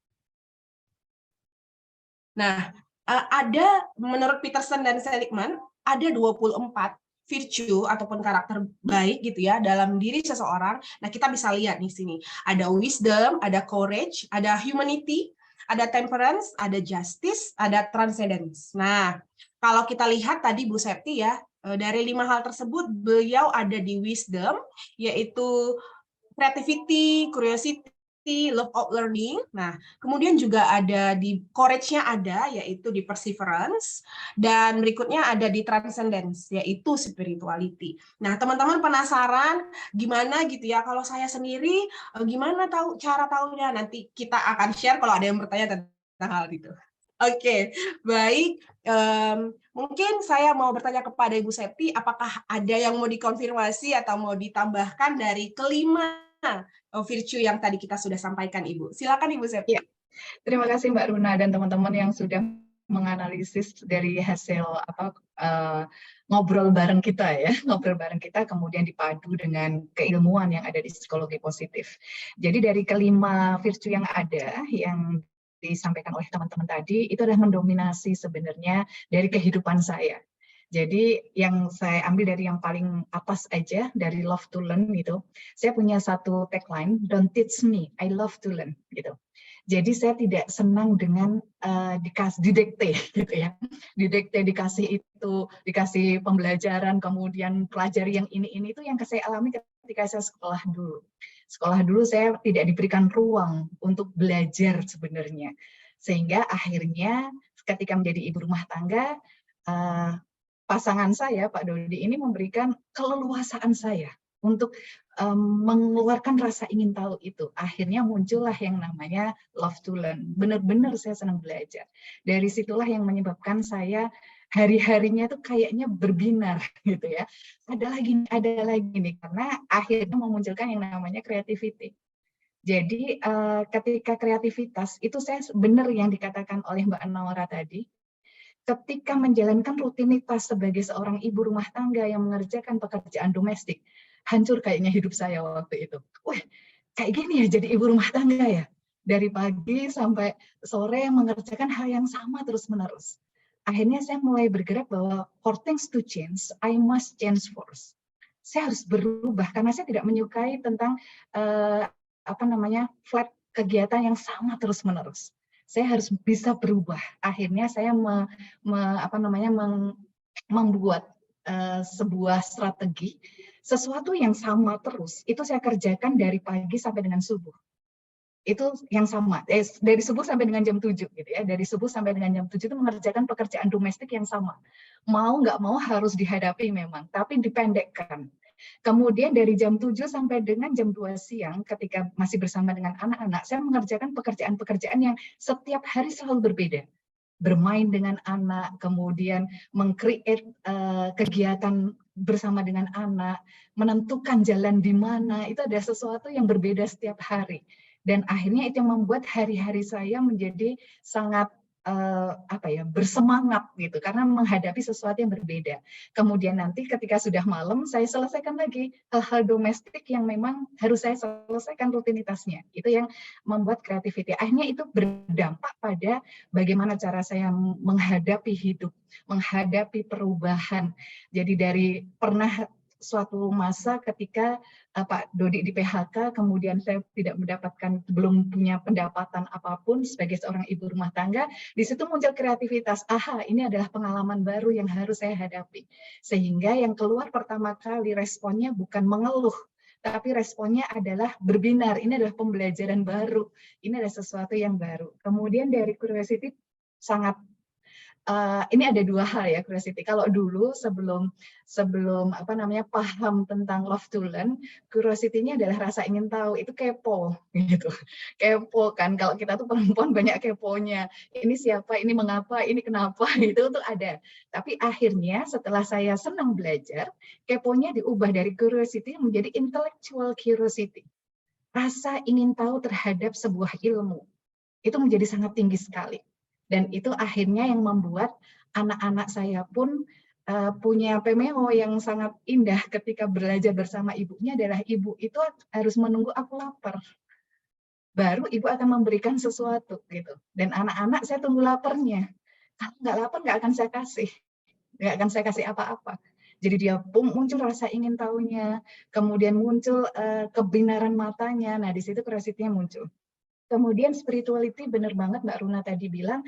Nah, ada menurut Peterson dan Seligman, ada 24 virtue ataupun karakter baik gitu ya dalam diri seseorang. Nah, kita bisa lihat di sini. Ada wisdom, ada courage, ada humanity, ada temperance, ada justice, ada transcendence. Nah, kalau kita lihat tadi Bu Septi ya, dari 5 hal tersebut beliau ada di wisdom, yaitu creativity, curiosity, love of learning. Nah, kemudian juga ada di courage-nya ada, yaitu di perseverance. Dan berikutnya ada di transcendence, yaitu spirituality. Nah, teman-teman penasaran gimana gitu ya, kalau saya sendiri, gimana tahu cara tahunya? Nanti kita akan share kalau ada yang bertanya tentang hal itu. Oke, baik. Mungkin saya mau bertanya kepada Ibu Septi, apakah ada yang mau dikonfirmasi atau mau ditambahkan dari kelima virtue yang tadi kita sudah sampaikan, Ibu. Silakan Ibu Septi. Ya, terima kasih Mbak Runa dan teman-teman yang sudah menganalisis dari hasil ngobrol bareng kita ya, ngobrol bareng kita kemudian dipadu dengan keilmuan yang ada di psikologi positif. Jadi dari kelima virtue yang ada yang disampaikan oleh teman-teman tadi itu adalah mendominasi sebenarnya dari kehidupan saya. Jadi yang saya ambil dari yang paling atas aja, dari love to learn gitu. Saya punya satu tagline, don't teach me, I love to learn gitu. Jadi saya tidak senang dengan didikte gitu ya. Didikte, dikasih pembelajaran, kemudian pelajari yang ini itu yang saya alami ketika saya sekolah dulu. Sekolah dulu saya tidak diberikan ruang untuk belajar sebenarnya. Sehingga akhirnya ketika menjadi ibu rumah tangga, pasangan saya, Pak Dodi, ini memberikan keleluasaan saya untuk mengeluarkan rasa ingin tahu itu. Akhirnya muncullah yang namanya love to learn. Benar-benar saya senang belajar. Dari situlah yang menyebabkan saya hari-harinya itu kayaknya berbinar gitu ya. Ada lagi nih, karena akhirnya memunculkan yang namanya creativity. Jadi ketika kreativitas itu saya benar yang dikatakan oleh Mbak Naura tadi, ketika menjalankan rutinitas sebagai seorang ibu rumah tangga yang mengerjakan pekerjaan domestik, hancur kayaknya hidup saya waktu itu. Wah, kayak gini ya jadi ibu rumah tangga ya. Dari pagi sampai sore mengerjakan hal yang sama terus-menerus. Akhirnya saya mulai bergerak bahwa for things to change, I must change first. Saya harus berubah karena saya tidak menyukai tentang flat kegiatan yang sama terus-menerus. Saya harus bisa berubah. Akhirnya saya membuat sebuah strategi, sesuatu yang sama terus. Itu saya kerjakan dari pagi sampai dengan subuh. Itu yang sama. Dari subuh sampai dengan jam 7 gitu ya. Dari subuh sampai dengan jam 7 itu mengerjakan pekerjaan domestik yang sama. Mau nggak mau harus dihadapi memang, tapi dipendekkan. Kemudian dari jam 7 sampai dengan jam 2 siang ketika masih bersama dengan anak-anak, saya mengerjakan pekerjaan-pekerjaan yang setiap hari selalu berbeda. bermain dengan anak, kemudian meng-create kegiatan bersama dengan anak, menentukan jalan di mana, itu ada sesuatu yang berbeda setiap hari. Dan akhirnya itu yang membuat hari-hari saya menjadi sangat bersemangat gitu, karena menghadapi sesuatu yang berbeda. Kemudian nanti ketika sudah malam, saya selesaikan lagi hal-hal domestik yang memang harus saya selesaikan rutinitasnya. Itu yang membuat creativity. Akhirnya itu berdampak pada bagaimana cara saya menghadapi hidup, menghadapi perubahan. Jadi dari pernah suatu masa ketika Pak Dodi di PHK, kemudian saya tidak mendapatkan, belum punya pendapatan apapun sebagai seorang ibu rumah tangga, di situ muncul kreativitas. Aha, ini adalah pengalaman baru yang harus saya hadapi. Sehingga yang keluar pertama kali responnya bukan mengeluh, tapi responnya adalah berbinar. Ini adalah pembelajaran baru. Ini adalah sesuatu yang baru. Kemudian dari curiosity sangat ini ada dua hal ya, curiosity. Kalau dulu sebelum paham tentang love to learn, curiosity-nya adalah rasa ingin tahu, itu kepo gitu. Kepo kan, kalau kita tuh perempuan banyak keponya. Ini siapa, ini mengapa, ini kenapa, itu tuh ada. Tapi akhirnya setelah saya senang belajar, keponya diubah dari curiosity menjadi intellectual curiosity. Rasa ingin tahu terhadap sebuah ilmu. Itu menjadi sangat tinggi sekali. Dan itu akhirnya yang membuat anak-anak saya pun punya PMO yang sangat indah ketika belajar bersama ibunya adalah ibu itu harus menunggu aku lapar. Baru ibu akan memberikan sesuatu gitu. Dan anak-anak saya tunggu laparnya. Kalau nggak lapar nggak akan saya kasih. Nggak akan saya kasih apa-apa. Jadi dia muncul rasa ingin tahunya, kemudian muncul kebinaran matanya. Nah di situ curiosity-nya muncul. Kemudian spirituality, benar banget Mbak Runa tadi bilang,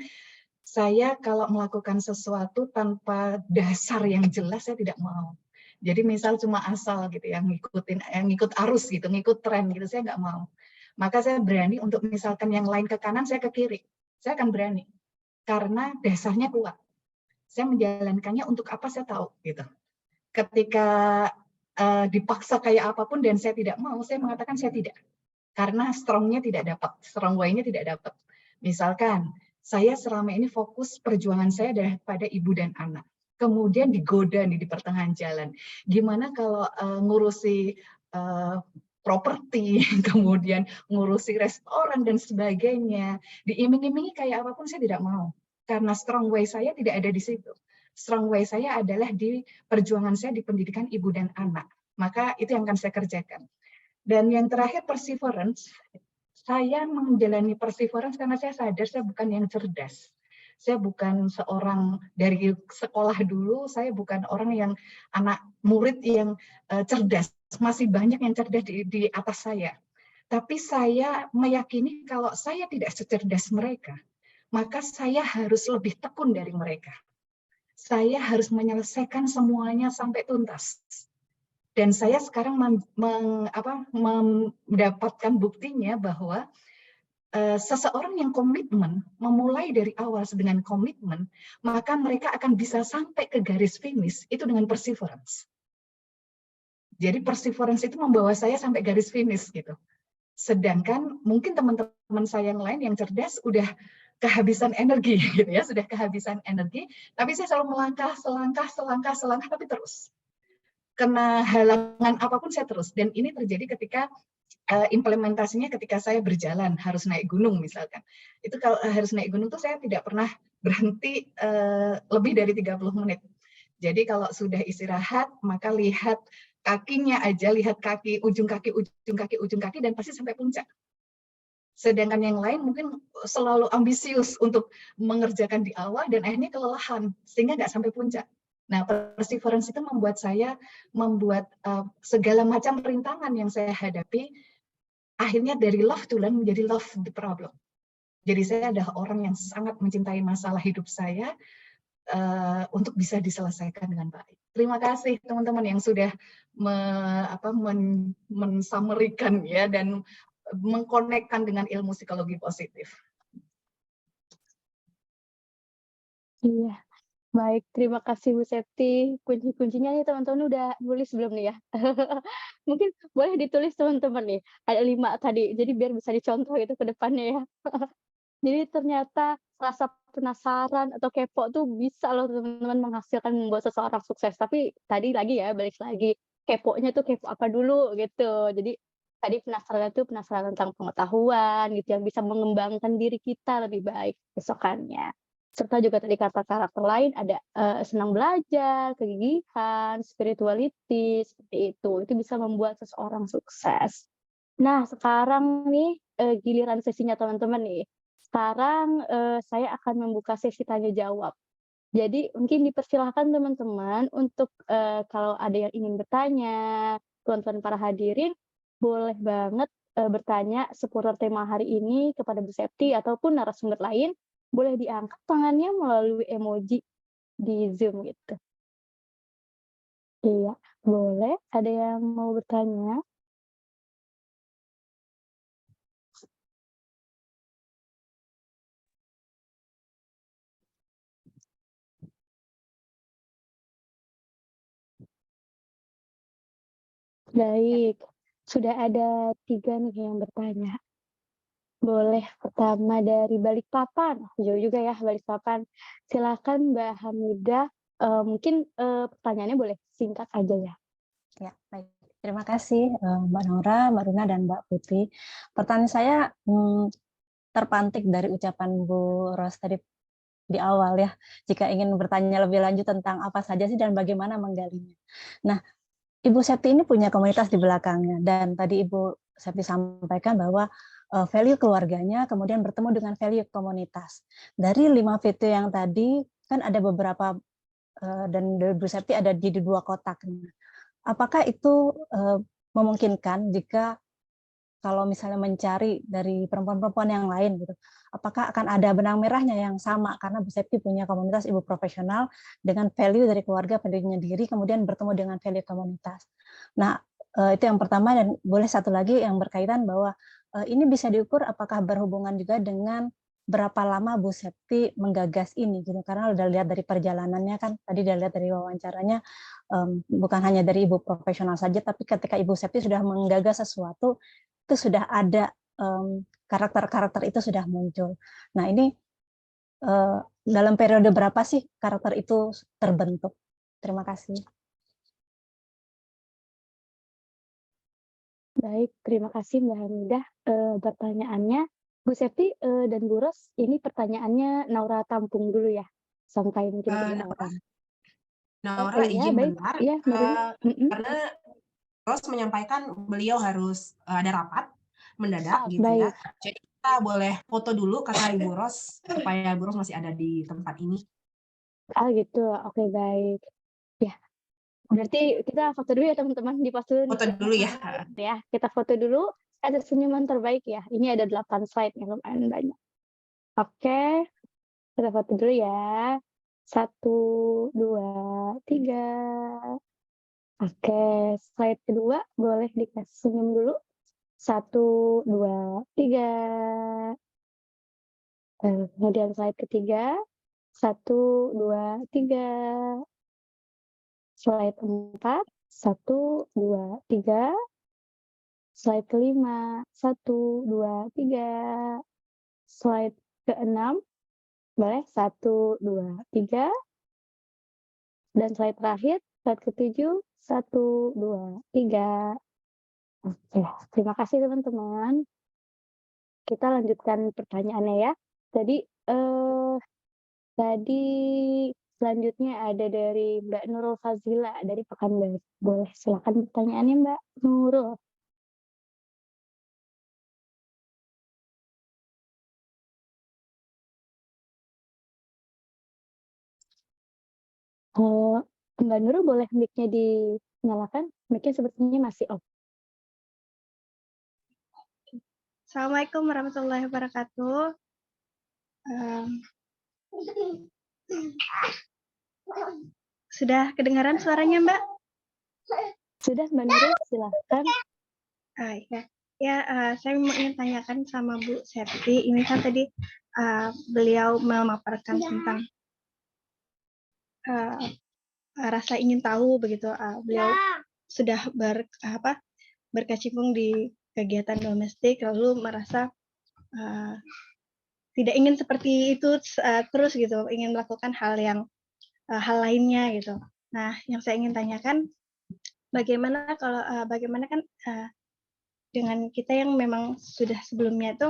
saya kalau melakukan sesuatu tanpa dasar yang jelas, saya tidak mau. Jadi misal cuma asal gitu ya, ngikut arus gitu, ngikut tren gitu, saya nggak mau. Maka saya berani untuk misalkan yang lain ke kanan, saya ke kiri. Saya akan berani. Karena dasarnya kuat. Saya menjalankannya untuk apa saya tahu. Gitu. Ketika dipaksa kayak apapun dan saya tidak mau, saya mengatakan saya tidak. Karena strong-nya tidak dapat, strong way-nya tidak dapat. Misalkan, saya selama ini fokus perjuangan saya adalah pada ibu dan anak. Kemudian digoda nih di pertengahan jalan. Gimana kalau ngurusi properti, kemudian ngurusi restoran dan sebagainya. Diiming-imingi kayak apapun saya tidak mau. Karena strong way saya tidak ada di situ. Strong way saya adalah di perjuangan saya di pendidikan ibu dan anak. Maka itu yang akan saya kerjakan. Dan yang terakhir perseverance, saya menjalani perseverance karena saya sadar saya bukan yang cerdas. Saya bukan seorang dari sekolah dulu, saya bukan orang yang anak murid yang cerdas. Masih banyak yang cerdas di atas saya. Tapi saya meyakini kalau saya tidak secerdas mereka, maka saya harus lebih tekun dari mereka. Saya harus menyelesaikan semuanya sampai tuntas. Dan saya sekarang mendapatkan buktinya bahwa seseorang yang komitmen, memulai dari awal dengan komitmen, maka mereka akan bisa sampai ke garis finish itu dengan perseverance. Jadi perseverance itu membawa saya sampai garis finish gitu. Sedangkan mungkin teman-teman saya yang lain yang cerdas udah kehabisan energi gitu ya, sudah kehabisan energi, tapi saya selalu melangkah, selangkah, tapi terus. Kena halangan apapun saya terus. Dan ini terjadi ketika implementasinya ketika saya berjalan, harus naik gunung misalkan. Itu kalau harus naik gunung tuh saya tidak pernah berhenti lebih dari 30 menit. Jadi kalau sudah istirahat, maka lihat kakinya aja, lihat kaki, ujung kaki, dan pasti sampai puncak. Sedangkan yang lain mungkin selalu ambisius untuk mengerjakan di awal dan akhirnya kelelahan, sehingga nggak sampai puncak. Nah, perseverance itu membuat saya segala macam rintangan yang saya hadapi, akhirnya dari love to learn menjadi love the problem. Jadi saya adalah orang yang sangat mencintai masalah hidup saya untuk bisa diselesaikan dengan baik. Terima kasih teman-teman yang sudah mensummarikan ya dan mengkonekkan dengan ilmu psikologi positif. Iya. Baik, terima kasih Bu Septi. Kunci-kuncinya nih teman-teman udah nulis belum nih ya? Mungkin boleh ditulis teman-teman nih. Ada 5 tadi, jadi biar bisa dicontoh itu ke depannya ya. Jadi ternyata rasa penasaran atau kepo tuh bisa loh teman-teman menghasilkan membuat seseorang sukses. Tapi tadi lagi ya, balik lagi, keponya tuh kepo apa dulu gitu. Jadi tadi penasaran itu penasaran tentang pengetahuan gitu yang bisa mengembangkan diri kita lebih baik besokannya. Serta juga tadi kata karakter lain ada, senang belajar, kegigihan, spirituality, seperti itu. Itu bisa membuat seseorang sukses. Nah, sekarang nih, giliran sesinya teman-teman nih. Sekarang, saya akan membuka sesi tanya jawab. Jadi mungkin dipersilahkan teman-teman untuk, kalau ada yang ingin bertanya, teman-teman para hadirin boleh banget, bertanya seputar tema hari ini kepada Bu Septi ataupun narasumber lain, boleh diangkat tangannya melalui emoji di Zoom gitu. Iya, boleh. Ada yang mau bertanya? Baik, sudah ada 3 nih yang bertanya. Boleh pertama dari Balikpapan, jauh juga ya Balikpapan. Silakan Mbak Hamidah, mungkin, pertanyaannya boleh singkat aja ya? Ya, baik. Terima kasih, Mbak Nora, Mbak Runa, dan Mbak Putri. Pertanyaan saya terpantik dari ucapan Bu Ros tadi di awal ya, jika ingin bertanya lebih lanjut tentang apa saja sih dan bagaimana menggalinya. Nah, Ibu Septi ini punya komunitas di belakangnya, dan tadi Ibu Septi sampaikan bahwa value keluarganya kemudian bertemu dengan value komunitas. Dari 5 value yang tadi, kan ada beberapa, dan Ibu Septi ada di 2 kotak. Apakah itu memungkinkan jika kalau misalnya mencari dari perempuan-perempuan yang lain gitu, apakah akan ada benang merahnya yang sama karena Bu Septi punya komunitas ibu profesional dengan value dari keluarga, value-nya diri, kemudian bertemu dengan value komunitas. Nah, itu yang pertama, dan boleh satu lagi yang berkaitan bahwa ini bisa diukur apakah berhubungan juga dengan berapa lama Bu Septi menggagas ini gitu, karena udah lihat dari perjalanannya kan tadi udah lihat dari wawancaranya, bukan hanya dari ibu profesional saja, tapi ketika Ibu Septi sudah menggagas sesuatu itu sudah ada karakter-karakter itu sudah muncul. Nah, ini dalam periode berapa sih karakter itu terbentuk? Terima kasih. Baik, terima kasih Mbak Hamidah, pertanyaannya. Bu Septi, dan Bu Ros, ini pertanyaannya Naura tampung dulu ya, sampai mungkin ke Naura, belakang. Naura Iya, izin baik. bentar, Iya, Mbak Runa. karena Ros menyampaikan beliau harus ada rapat mendadak gitu ya. Baik. Jadi kita boleh foto dulu kata Ibu Ros supaya Ibu Ros masih ada di tempat ini. Gitu. Oke, baik. Ya, berarti kita foto dulu ya teman-teman, di-pause dulu nih. Foto dulu ya. Ya, kita foto dulu. Ada senyuman terbaik ya. Ini ada 8 slide yang lumayan banyak. Oke, kita foto dulu ya. 1, 2, 3. Oke, slide kedua boleh dikasih senyum dulu. 1, 2, 3. Kemudian slide ketiga. 1, 2, 3. Slide 4. 1, 2, 3. Slide kelima. 1, 2, 3. Slide keenam. Boleh 1, 2, 3. Dan slide terakhir, slide ketujuh. 1, 2, 3. Oke, terima kasih teman-teman. Kita lanjutkan pertanyaannya ya. Tadi selanjutnya ada dari Mbak Nurul Fazila dari Pekanbaru. Boleh silakan pertanyaannya Mbak Nurul. Mbak Nurul boleh mic-nya dinyalakan? Mic-nya sepertinya masih off. Assalamualaikum warahmatullahi wabarakatuh. Sudah kedengaran suaranya, Mbak? Sudah, Mbak Nurul, silakan. Saya ingin tanyakan sama Bu Septi. Ini kan tadi beliau memaparkan tentang rasa ingin tahu begitu. Beliau sudah berkecimpung di kegiatan domestik, lalu merasa tidak ingin seperti itu terus gitu, ingin melakukan hal lainnya gitu. Nah, yang saya ingin tanyakan, bagaimana kan dengan kita yang memang sudah sebelumnya itu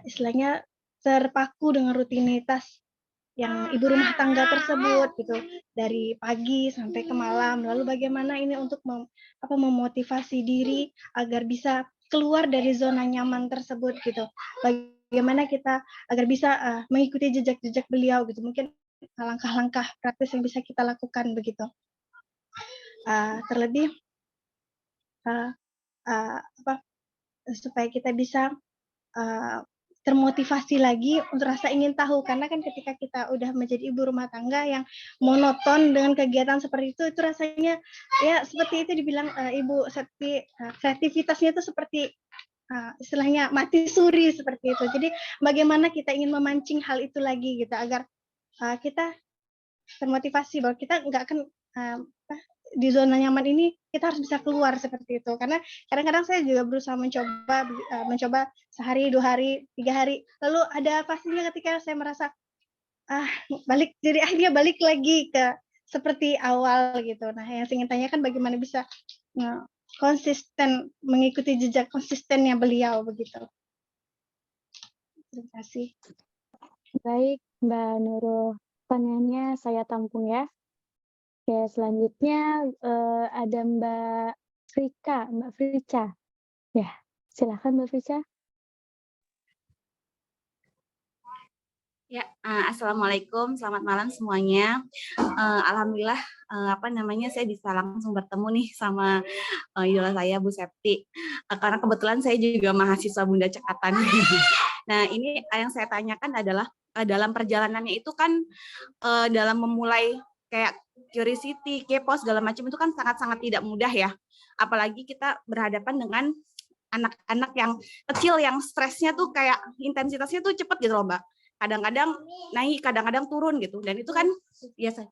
istilahnya terpaku dengan rutinitas yang ibu rumah tangga tersebut gitu, dari pagi sampai ke malam. Lalu bagaimana ini untuk memotivasi diri agar bisa keluar dari zona nyaman tersebut gitu. Bagaimana kita agar bisa mengikuti jejak-jejak beliau gitu. Mungkin langkah-langkah praktis yang bisa kita lakukan begitu. Terlebih supaya kita bisa termotivasi lagi untuk rasa ingin tahu, karena kan ketika kita udah menjadi ibu rumah tangga yang monoton dengan kegiatan seperti itu rasanya ya seperti itu dibilang Ibu Septi, kreativitasnya itu seperti istilahnya mati suri seperti itu. Jadi bagaimana kita ingin memancing hal itu lagi gitu agar kita termotivasi bahwa kita nggak akan di zona nyaman ini kita harus bisa keluar seperti itu. Karena kadang-kadang saya juga berusaha mencoba sehari, 2 hari, 3 hari. Lalu ada pastinya ketika saya merasa jadi akhirnya balik lagi ke seperti awal gitu. Nah, yang saya ingin tanyakan bagaimana bisa konsisten mengikuti jejak konsistennya beliau begitu. Terima kasih. Baik, Mbak Nurul. Pertanyaannya saya tampung ya. Oke, selanjutnya ada Mbak Frica. Ya, silakan Mbak Frica. Ya, assalamualaikum, selamat malam semuanya. Alhamdulillah, saya bisa langsung bertemu nih sama idola saya Bu Septi. Karena kebetulan saya juga mahasiswa Bunda Cekatan. Nah, ini yang saya tanyakan adalah dalam perjalanannya itu kan dalam memulai kayak curiosity, kepo segala macam itu kan sangat-sangat tidak mudah ya. Apalagi kita berhadapan dengan anak-anak yang kecil yang stresnya tuh kayak intensitasnya tuh cepet gitu loh, Mbak. Kadang-kadang naik, kadang-kadang turun gitu. Dan itu kan biasa.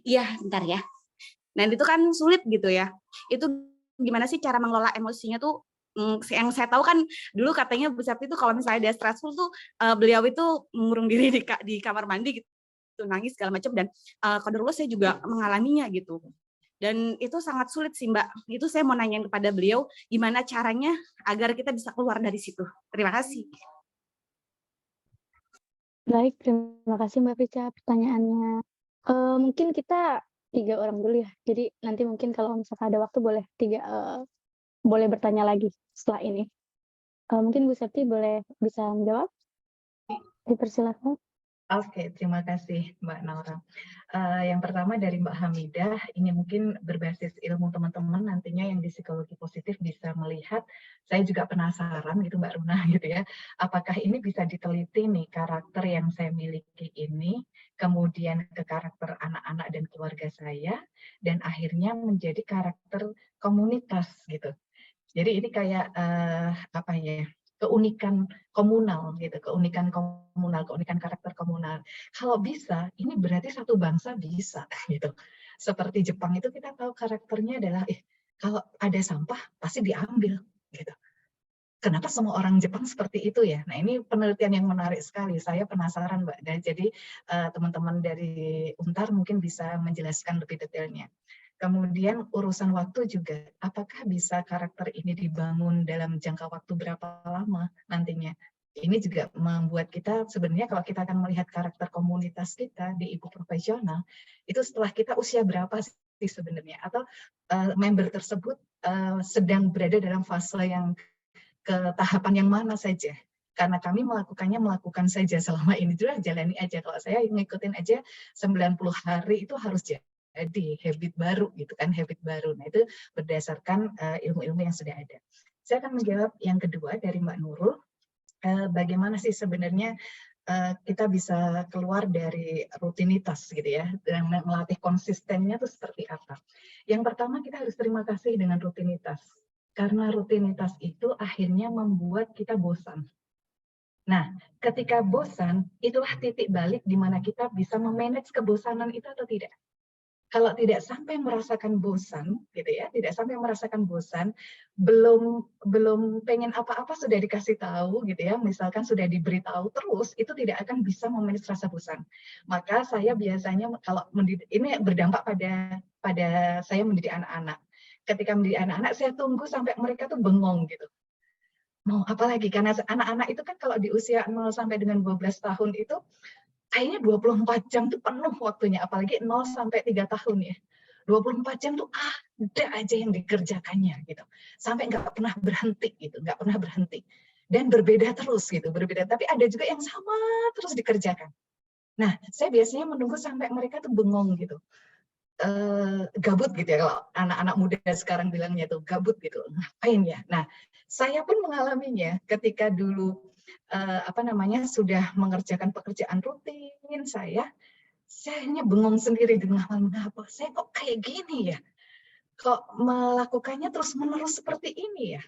Iya, bentar ya. Dan itu kan sulit gitu ya. Itu gimana sih cara mengelola emosinya tuh? Yang saya tahu kan dulu katanya Bu Septi itu kalau misalnya dia stressful tuh beliau itu mengurung diri di kamar mandi gitu, nangis segala macam, dan qadarullah saya juga mengalaminya gitu. Dan itu sangat sulit sih Mbak. Itu saya mau nanyain kepada beliau gimana caranya agar kita bisa keluar dari situ. Terima kasih. Baik, terima kasih Mbak Frica pertanyaannya. Mungkin kita 3 orang dulu ya. Jadi nanti mungkin kalau misalkan ada waktu boleh boleh bertanya lagi setelah ini. Mungkin Bu Septi bisa menjawab? Dipersilakan. Oke, terima kasih Mbak Naura. Yang pertama dari Mbak Hamidah, ini mungkin berbasis ilmu teman-teman nantinya yang di psikologi positif bisa melihat, saya juga penasaran gitu Mbak Runa gitu ya, apakah ini bisa diteliti nih karakter yang saya miliki ini, kemudian ke karakter anak-anak dan keluarga saya, dan akhirnya menjadi karakter komunitas gitu. Jadi ini kayak keunikan komunal gitu, keunikan karakter komunal. Kalau bisa, ini berarti satu bangsa bisa gitu. Seperti Jepang itu kita tahu karakternya adalah kalau ada sampah pasti diambil gitu. Kenapa semua orang Jepang seperti itu ya? Nah, ini penelitian yang menarik sekali. Saya penasaran, Mbak. Dan jadi teman-teman dari Untar mungkin bisa menjelaskan lebih detailnya. Kemudian urusan waktu juga, apakah bisa karakter ini dibangun dalam jangka waktu berapa lama nantinya? Ini juga membuat kita sebenarnya kalau kita akan melihat karakter komunitas kita di ibu profesional, itu setelah kita usia berapa sih sebenarnya? Atau member tersebut sedang berada dalam fase yang ke tahapan yang mana saja? Karena kami melakukan saja selama ini, juga jalani aja. Kalau saya ngikutin aja 90 hari itu harus jadi habit baru gitu kan, habit baru. Nah, itu berdasarkan ilmu-ilmu yang sudah ada. Saya akan menjawab yang kedua dari Mbak Nurul, bagaimana sih sebenarnya kita bisa keluar dari rutinitas gitu ya, dan melatih konsistennya itu seperti apa. Yang pertama kita harus terima kasih dengan rutinitas, karena rutinitas itu akhirnya membuat kita bosan. Nah, ketika bosan, itulah titik balik di mana kita bisa memanage kebosanan itu atau tidak. Kalau tidak sampai merasakan bosan, gitu ya, tidak sampai merasakan bosan, belum pengen apa-apa sudah dikasih tahu, gitu ya, misalkan sudah diberitahu terus, itu tidak akan bisa memanage rasa bosan. Maka saya biasanya kalau mendidik, ini berdampak pada saya mendidik anak-anak. Ketika mendidik anak-anak, saya tunggu sampai mereka tuh bengong gitu. Mau apa lagi? Karena anak-anak itu kan kalau di usia 0 sampai dengan 12 tahun itu kayaknya 24 jam tuh penuh waktunya, apalagi 0 sampai 3 tahun ya. 24 jam tuh ada aja yang dikerjakannya gitu. Sampai nggak pernah berhenti gitu, nggak pernah berhenti. Dan berbeda terus gitu, berbeda. Tapi ada juga yang sama terus dikerjakan. Nah, saya biasanya menunggu sampai mereka tuh bengong gitu. Gabut gitu ya, kalau anak-anak muda sekarang bilangnya tuh gabut gitu, ngapain ya. Nah, saya pun mengalaminya ketika dulu sudah mengerjakan pekerjaan rutin saya hanya bengong sendiri di tengah malam, mengapa saya kok kayak gini ya, kok melakukannya terus menerus seperti ini ya,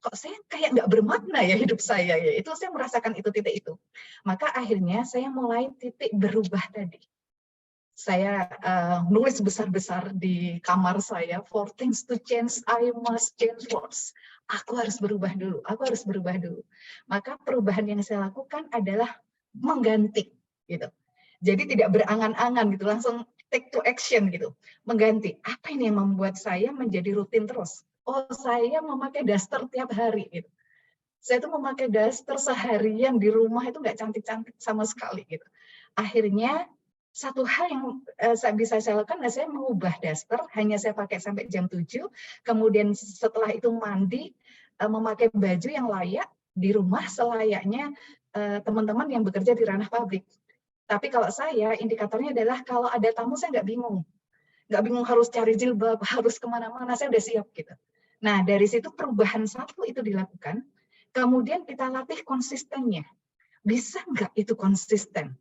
kok saya kayak nggak bermakna ya hidup saya ya. Itu saya merasakan itu, titik itu. Maka akhirnya saya mulai titik berubah tadi. Saya nulis besar-besar di kamar saya, for things to change, I must change first. Aku harus berubah dulu, aku harus berubah dulu. Maka perubahan yang saya lakukan adalah mengganti, gitu. Jadi tidak berangan-angan gitu, langsung take to action gitu. Mengganti, apa ini yang membuat saya menjadi rutin terus? Oh, saya memakai daster tiap hari, gitu. Saya tuh memakai daster seharian di rumah itu nggak cantik-cantik sama sekali, gitu. Akhirnya, satu hal yang bisa saya lakukan, saya mengubah daster, hanya saya pakai sampai jam 7, kemudian setelah itu mandi, memakai baju yang layak di rumah selayaknya teman-teman yang bekerja di ranah pabrik. Tapi kalau saya, indikatornya adalah kalau ada tamu saya nggak bingung. Nggak bingung harus cari jilbab, harus kemana-mana, saya udah siap gitu. Nah, dari situ perubahan satu itu dilakukan, kemudian kita latih konsistennya. Bisa nggak itu konsisten?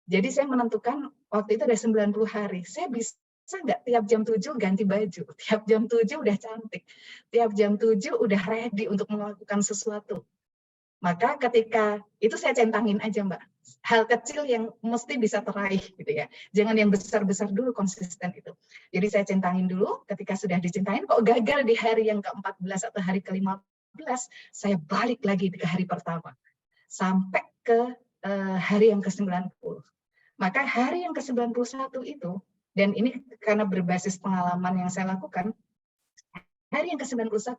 Jadi saya menentukan waktu itu ada 90 hari. Saya bisa nggak tiap jam 7 ganti baju, tiap jam 7 udah cantik, tiap jam 7 udah ready untuk melakukan sesuatu. Maka ketika itu saya centangin aja Mbak, hal kecil yang mesti bisa teraih gitu ya. Jangan yang besar-besar dulu, konsisten itu. Jadi saya centangin dulu, ketika sudah dicentangin kok gagal di hari yang ke-14 atau hari ke-15, saya balik lagi ke hari pertama. Sampai ke hari yang ke-90. Maka hari yang ke-91 itu, dan ini karena berbasis pengalaman yang saya lakukan, hari yang ke-91,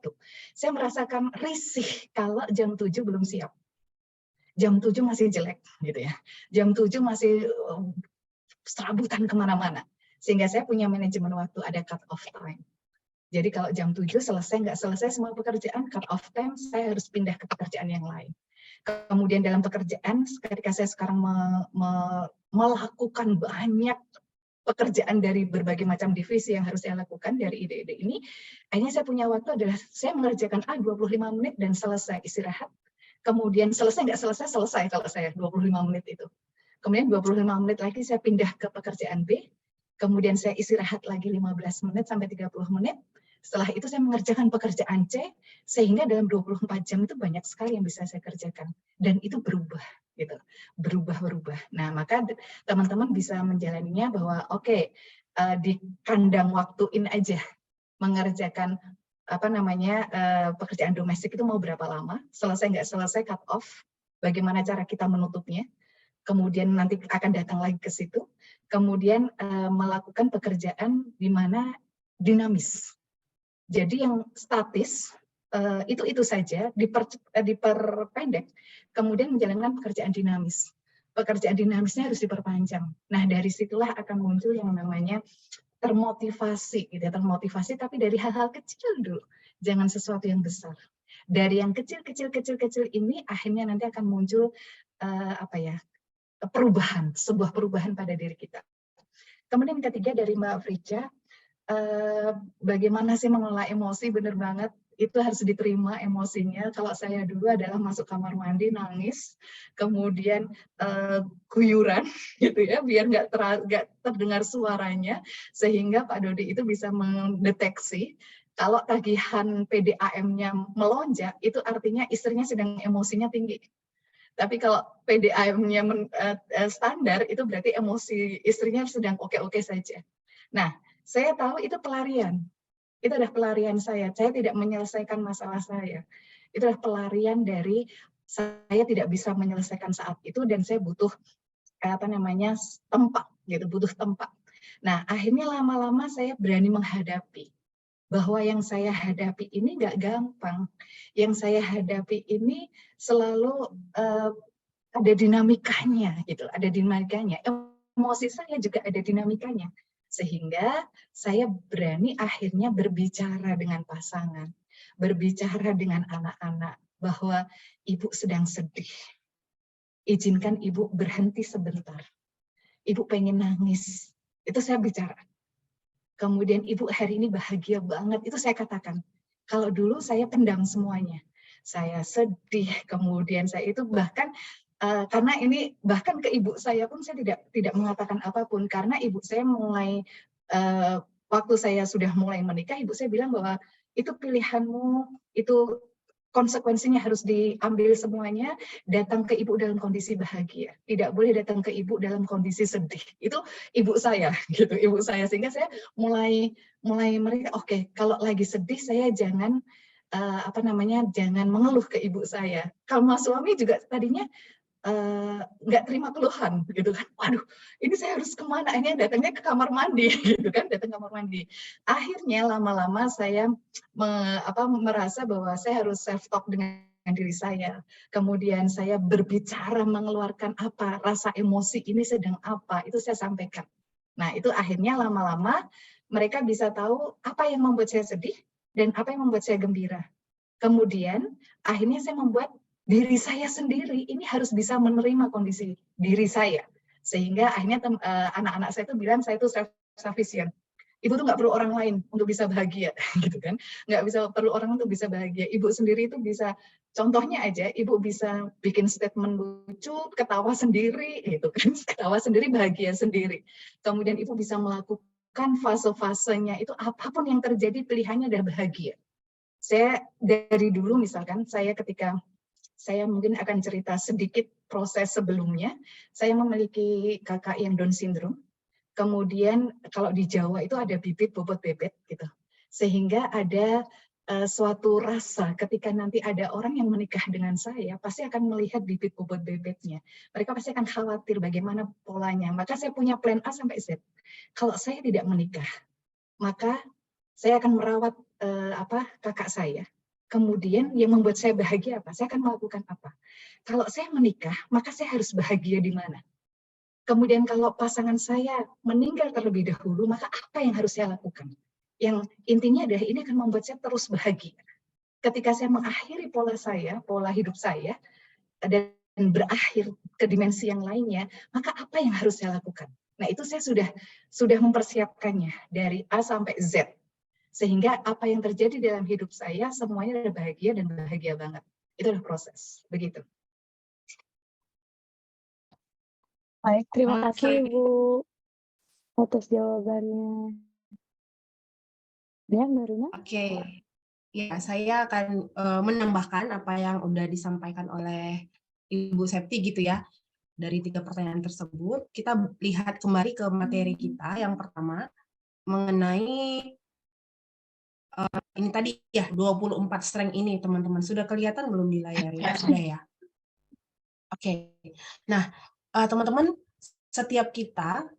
saya merasakan risih kalau jam 7 belum siap. Jam 7 masih jelek, gitu ya. Jam 7 masih serabutan kemana-mana. Sehingga saya punya manajemen waktu, ada cut off time. Jadi kalau jam 7 selesai, nggak selesai semua pekerjaan, cut off time, saya harus pindah ke pekerjaan yang lain. Kemudian dalam pekerjaan, ketika saya sekarang melakukan banyak pekerjaan dari berbagai macam divisi yang harus saya lakukan dari ide-ide ini, akhirnya saya punya waktu adalah saya mengerjakan A 25 menit dan selesai, istirahat. Kemudian selesai, nggak selesai, selesai kalau saya 25 menit itu. Kemudian 25 menit lagi saya pindah ke pekerjaan B, kemudian saya istirahat lagi 15 menit sampai 30 menit. Setelah itu saya mengerjakan pekerjaan C, sehingga dalam 24 jam itu banyak sekali yang bisa saya kerjakan. Dan itu berubah, gitu. Berubah-berubah. Nah, maka teman-teman bisa menjalaninya bahwa oke, di kandang waktu ini aja, mengerjakan pekerjaan domestik itu mau berapa lama, selesai nggak selesai, cut off, bagaimana cara kita menutupnya, kemudian nanti akan datang lagi ke situ, kemudian melakukan pekerjaan di mana dinamis. Jadi yang statis itu saja diperpendek, kemudian menjalankan pekerjaan dinamis. Pekerjaan dinamisnya harus diperpanjang. Nah, dari situlah akan muncul yang namanya termotivasi, gitu ya, termotivasi tapi dari hal-hal kecil dulu, jangan sesuatu yang besar. Dari yang kecil ini akhirnya nanti akan muncul perubahan, sebuah perubahan pada diri kita. Kemudian ketiga dari Mbak Frica, bagaimana sih mengelola emosi, benar banget, itu harus diterima emosinya. Kalau saya dulu adalah masuk kamar mandi, nangis, kemudian guyuran, gitu ya, biar nggak terdengar suaranya, sehingga Pak Dodi itu bisa mendeteksi kalau tagihan PDAM-nya melonjak, itu artinya istrinya sedang emosinya tinggi. Tapi kalau PDAM-nya standar, itu berarti emosi istrinya sedang oke-oke saja. Nah, saya tahu itu pelarian. Itu adalah pelarian saya. Saya tidak menyelesaikan masalah saya. Itu adalah pelarian dari saya tidak bisa menyelesaikan saat itu dan saya butuh tempat gitu, butuh tempat. Nah, akhirnya lama-lama saya berani menghadapi bahwa yang saya hadapi ini nggak gampang. Yang saya hadapi ini selalu ada dinamikanya gitu, ada dinamikanya. Emosi saya juga ada dinamikanya. Sehingga saya berani akhirnya berbicara dengan pasangan, berbicara dengan anak-anak bahwa ibu sedang sedih. Izinkan ibu berhenti sebentar. Ibu pengen nangis. Itu saya bicara. Kemudian ibu hari ini bahagia banget. Itu saya katakan. Kalau dulu saya pendam semuanya. Saya sedih. Kemudian saya itu bahkan karena ini bahkan ke ibu saya pun saya tidak mengatakan apapun karena ibu saya mulai waktu saya sudah mulai menikah, ibu saya bilang bahwa itu pilihanmu, itu konsekuensinya harus diambil semuanya. Datang ke ibu dalam kondisi bahagia, tidak boleh datang ke ibu dalam kondisi sedih. Itu ibu saya gitu, ibu saya. Sehingga saya mulai mereka oke, kalau lagi sedih saya jangan jangan mengeluh ke ibu saya. Kalau suami juga tadinya nggak terima keluhan gitu kan, waduh ini saya harus kemana, ini datangnya ke kamar mandi gitu kan, datang ke kamar mandi. Akhirnya lama-lama saya merasa bahwa saya harus self talk dengan diri saya, kemudian saya berbicara mengeluarkan apa, rasa emosi ini sedang apa, itu saya sampaikan. Nah itu akhirnya lama-lama mereka bisa tahu apa yang membuat saya sedih dan apa yang membuat saya gembira. Kemudian akhirnya saya membuat diri saya sendiri ini harus bisa menerima kondisi diri saya, sehingga akhirnya anak-anak saya itu bilang saya itu self-sufficient. Ibu tuh nggak perlu orang lain untuk bisa bahagia, gitu kan? Nggak perlu orang untuk bisa bahagia. Ibu sendiri itu bisa, contohnya aja, ibu bisa bikin statement lucu, ketawa sendiri, gitu kan? Ketawa sendiri, bahagia sendiri. Kemudian ibu bisa melakukan fase-fasenya itu apapun yang terjadi pilihannya adalah bahagia. Saya dari dulu misalkan ketika saya mungkin akan cerita sedikit proses sebelumnya. Saya memiliki kakak yang Down syndrome. Kemudian kalau di Jawa itu ada bibit bobot bebet gitu. Sehingga ada suatu rasa ketika nanti ada orang yang menikah dengan saya pasti akan melihat bibit bobot bebetnya. Mereka pasti akan khawatir bagaimana polanya. Maka saya punya plan A sampai Z. Kalau saya tidak menikah, maka saya akan merawat kakak saya. Kemudian yang membuat saya bahagia apa? Saya akan melakukan apa? Kalau saya menikah, maka saya harus bahagia di mana? Kemudian kalau pasangan saya meninggal terlebih dahulu, maka apa yang harus saya lakukan? Yang intinya adalah ini akan membuat saya terus bahagia. Ketika saya mengakhiri pola hidup saya, dan berakhir ke dimensi yang lainnya, maka apa yang harus saya lakukan? Nah itu saya sudah mempersiapkannya dari A sampai Z. Sehingga apa yang terjadi dalam hidup saya semuanya adalah bahagia dan bahagia banget. Itu adalah proses, begitu. Baik, terima kasih Ibu atas jawabannya. Ya, Mbak Runa? Oke, ya saya akan menambahkan apa yang udah disampaikan oleh Ibu Septi gitu ya. Dari 3 pertanyaan tersebut, kita lihat kembali ke materi kita. Yang pertama, mengenai ini tadi ya 24 strength ini teman-teman sudah kelihatan belum di layar ya? Sudah ya. Oke. Nah, teman-teman setiap kita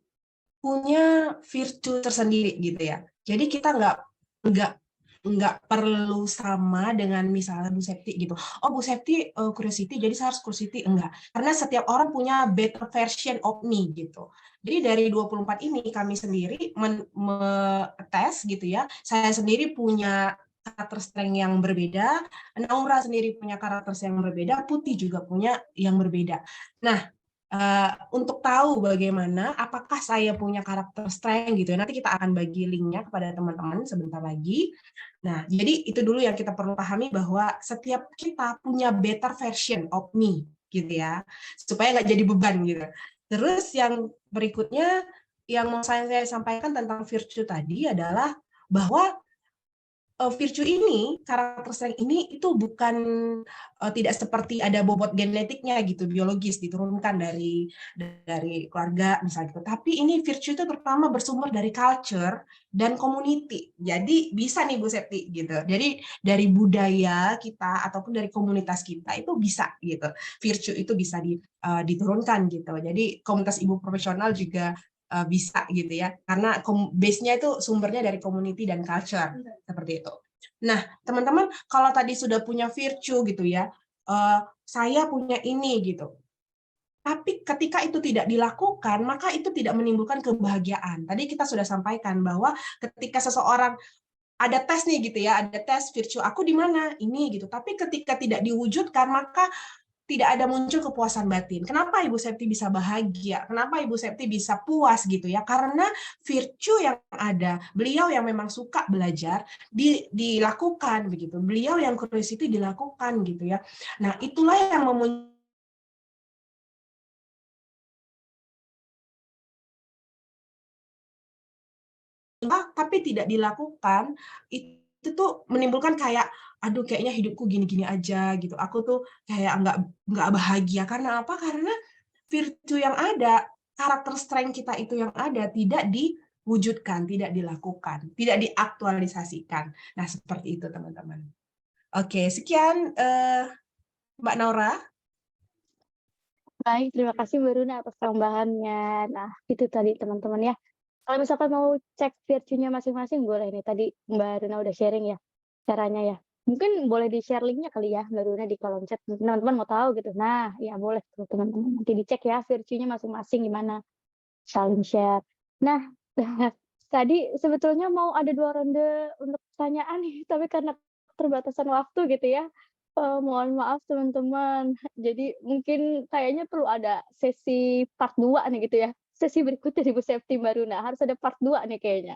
punya virtue tersendiri gitu ya. Jadi kita nggak perlu sama dengan misalnya Bu Septi gitu. Oh Bu Septi curiosity, jadi saya harus curiosity. Enggak. Karena setiap orang punya better version of me gitu. Jadi dari 24 ini kami sendiri tes gitu ya. Saya sendiri punya karakter strength yang berbeda, Naura sendiri punya karakter yang berbeda, Putih juga punya yang berbeda. Nah, untuk tahu bagaimana apakah saya punya karakter strength gitu ya, nanti kita akan bagi linknya kepada teman-teman sebentar lagi. Nah, jadi itu dulu yang kita perlu pahami bahwa setiap kita punya better version of me gitu ya, supaya nggak jadi beban gitu. Terus yang berikutnya yang mau saya sampaikan tentang virtue tadi adalah bahwa virtue ini, karakter strength ini itu bukan tidak seperti ada bobot genetiknya gitu, biologis diturunkan dari keluarga misalnya gitu. Tapi ini virtue itu terutama bersumber dari culture dan community. Jadi bisa nih Bu Septi gitu. Jadi dari budaya kita ataupun dari komunitas kita itu bisa gitu. Virtue itu bisa diturunkan gitu. Jadi komunitas ibu profesional juga bisa gitu ya, karena base-nya itu sumbernya dari community dan culture seperti itu. Nah, teman-teman kalau tadi sudah punya virtue gitu ya, saya punya ini gitu. Tapi ketika itu tidak dilakukan, maka itu tidak menimbulkan kebahagiaan. Tadi kita sudah sampaikan bahwa ketika seseorang ada tes nih gitu ya, ada tes virtue aku di mana ini gitu. Tapi ketika tidak diwujudkan, maka tidak ada muncul kepuasan batin. Kenapa Ibu Septi bisa bahagia? Kenapa Ibu Septi bisa puas gitu ya? Karena virtue yang ada, beliau yang memang suka belajar dilakukan begitu. Beliau yang curiosity dilakukan gitu ya. Nah, itulah yang tapi tidak dilakukan, itu tuh menimbulkan kayak, aduh kayaknya hidupku gini-gini aja gitu. Aku tuh kayak nggak bahagia. Karena apa? Karena virtue yang ada, karakter strength kita itu yang ada tidak diwujudkan, tidak dilakukan, tidak diaktualisasikan. Nah, seperti itu teman-teman. Oke, sekian Mbak Naura. Baik, terima kasih Mbak Runa atas tambahannya. Nah, itu tadi teman-teman ya. Kalau misalkan mau cek virtue-nya masing-masing boleh nih. Tadi Mbak Runa udah sharing ya caranya ya. Mungkin boleh di-share link-nya kali ya Mbak Runa di kolom chat. Mungkin teman-teman mau tahu gitu. Nah, ya boleh tuh teman-teman. Nanti dicek ya virtue-nya masing-masing gimana. Saling share. Nah, tadi sebetulnya mau ada 2 ronde untuk pertanyaan nih, tapi karena keterbatasan waktu gitu ya. Mohon maaf teman-teman. Jadi mungkin kayaknya perlu ada sesi part 2 nih gitu ya. Sesi berikutnya di Bu Septi Mbak Runa, harus ada part 2 nih kayaknya.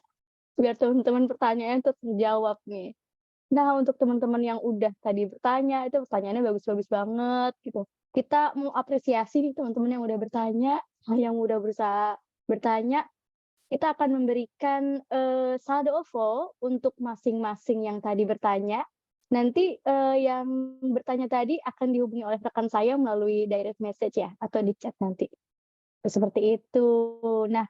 Biar teman-teman pertanyaannya tuh terjawab nih. Nah, untuk teman-teman yang udah tadi bertanya, itu pertanyaannya bagus-bagus banget gitu. Kita mau apresiasi nih teman-teman yang udah bertanya, yang udah berusaha bertanya, kita akan memberikan, saldo OVO untuk masing-masing yang tadi bertanya. Nanti, yang bertanya tadi akan dihubungi oleh rekan saya melalui direct message ya, atau di chat nanti. Seperti itu. Nah,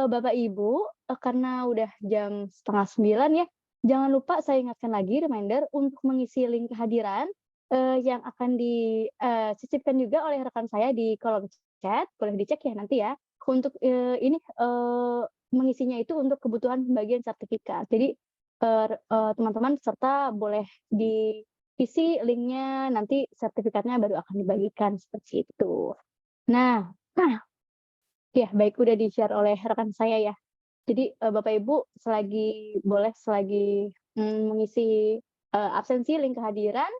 Bapak Ibu, karena udah jam 8:30 ya, jangan lupa saya ingatkan lagi reminder untuk mengisi link kehadiran, yang akan disisipkan juga oleh rekan saya di kolom chat, boleh dicek ya nanti ya. Untuk, mengisinya itu untuk kebutuhan pembagian sertifikat. Jadi, teman-teman peserta boleh diisi link-nya, nanti sertifikatnya baru akan dibagikan, seperti itu. Nah, ya baik udah di-share oleh rekan saya ya. Jadi, Bapak Ibu selagi mengisi, absensi link kehadiran,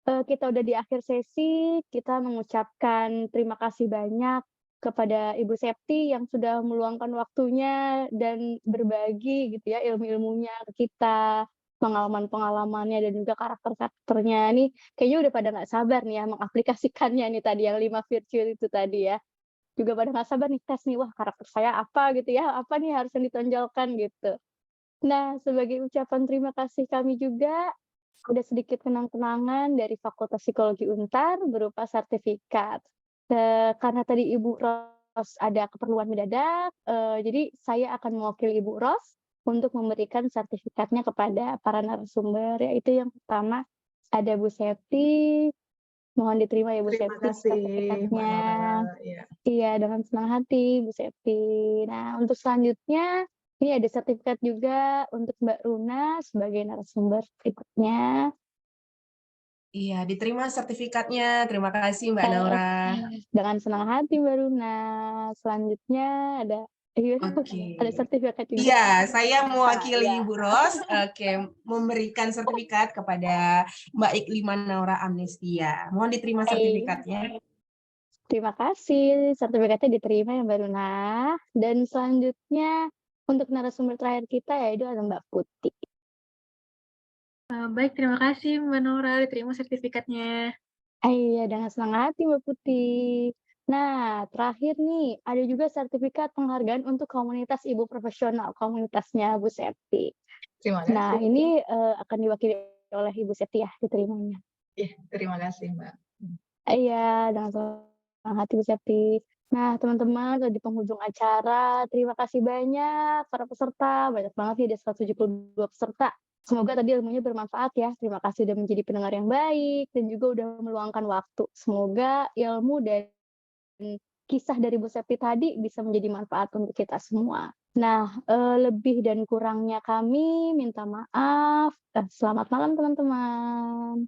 kita udah di akhir sesi, kita mengucapkan terima kasih banyak kepada Ibu Septi yang sudah meluangkan waktunya dan berbagi gitu ya ilmu-ilmunya ke kita, pengalaman-pengalamannya dan juga karakter-karakternya. Nih kayaknya udah pada nggak sabar nih ya mengaplikasikannya nih tadi yang 5 virtue itu tadi ya. Juga pada nggak sabar nih tes nih, wah karakter saya apa gitu ya, apa nih harus yang ditonjolkan gitu. Nah, sebagai ucapan terima kasih kami juga, udah sedikit kenang-kenangan dari Fakultas Psikologi Untar berupa sertifikat. Karena tadi Ibu Ros ada keperluan mendadak, jadi saya akan mewakili Ibu Ros untuk memberikan sertifikatnya kepada para narasumber, yaitu yang pertama ada Bu Septi, mohon diterima ya Bu Terima Septi kasih, Mbak sertifikatnya. Nora. Ya. Iya, dengan senang hati Bu Septi. Nah, untuk selanjutnya ini ada sertifikat juga untuk Mbak Runa sebagai narasumber berikutnya. Iya, diterima sertifikatnya. Terima kasih Mbak Naura. Dengan senang hati Mbak Runa. Selanjutnya ada Oke. ada sertifikat juga. Iya, saya mewakili Iya. Ibu Ros, memberikan sertifikat kepada Mbak Ikliman Naura Amnestia. Mohon diterima sertifikatnya. Terima kasih, sertifikatnya diterima ya Mbak Runa. Dan selanjutnya untuk narasumber terakhir kita yaitu ada Mbak Putih. Baik, terima kasih Mbak Nora, diterima sertifikatnya. Iya, dengan senang hati Mbak Putih. Nah, terakhir nih, ada juga sertifikat penghargaan untuk komunitas ibu profesional, komunitasnya Bu Septi. Terima Nah, kasih. ini akan diwakili oleh Ibu Septi ya diterimanya. Iya, terima kasih Mbak. Iya, dengan senang hati Bu Septi. Nah, teman-teman, di penghujung acara, terima kasih banyak para peserta, banyak banget nih, ada 172 peserta. Semoga tadi ilmunya bermanfaat ya. Terima kasih sudah menjadi pendengar yang baik dan juga udah meluangkan waktu. Semoga ilmu dan kisah dari Bu Septi tadi bisa menjadi manfaat untuk kita semua. Nah, lebih dan kurangnya kami minta maaf. Selamat malam teman-teman.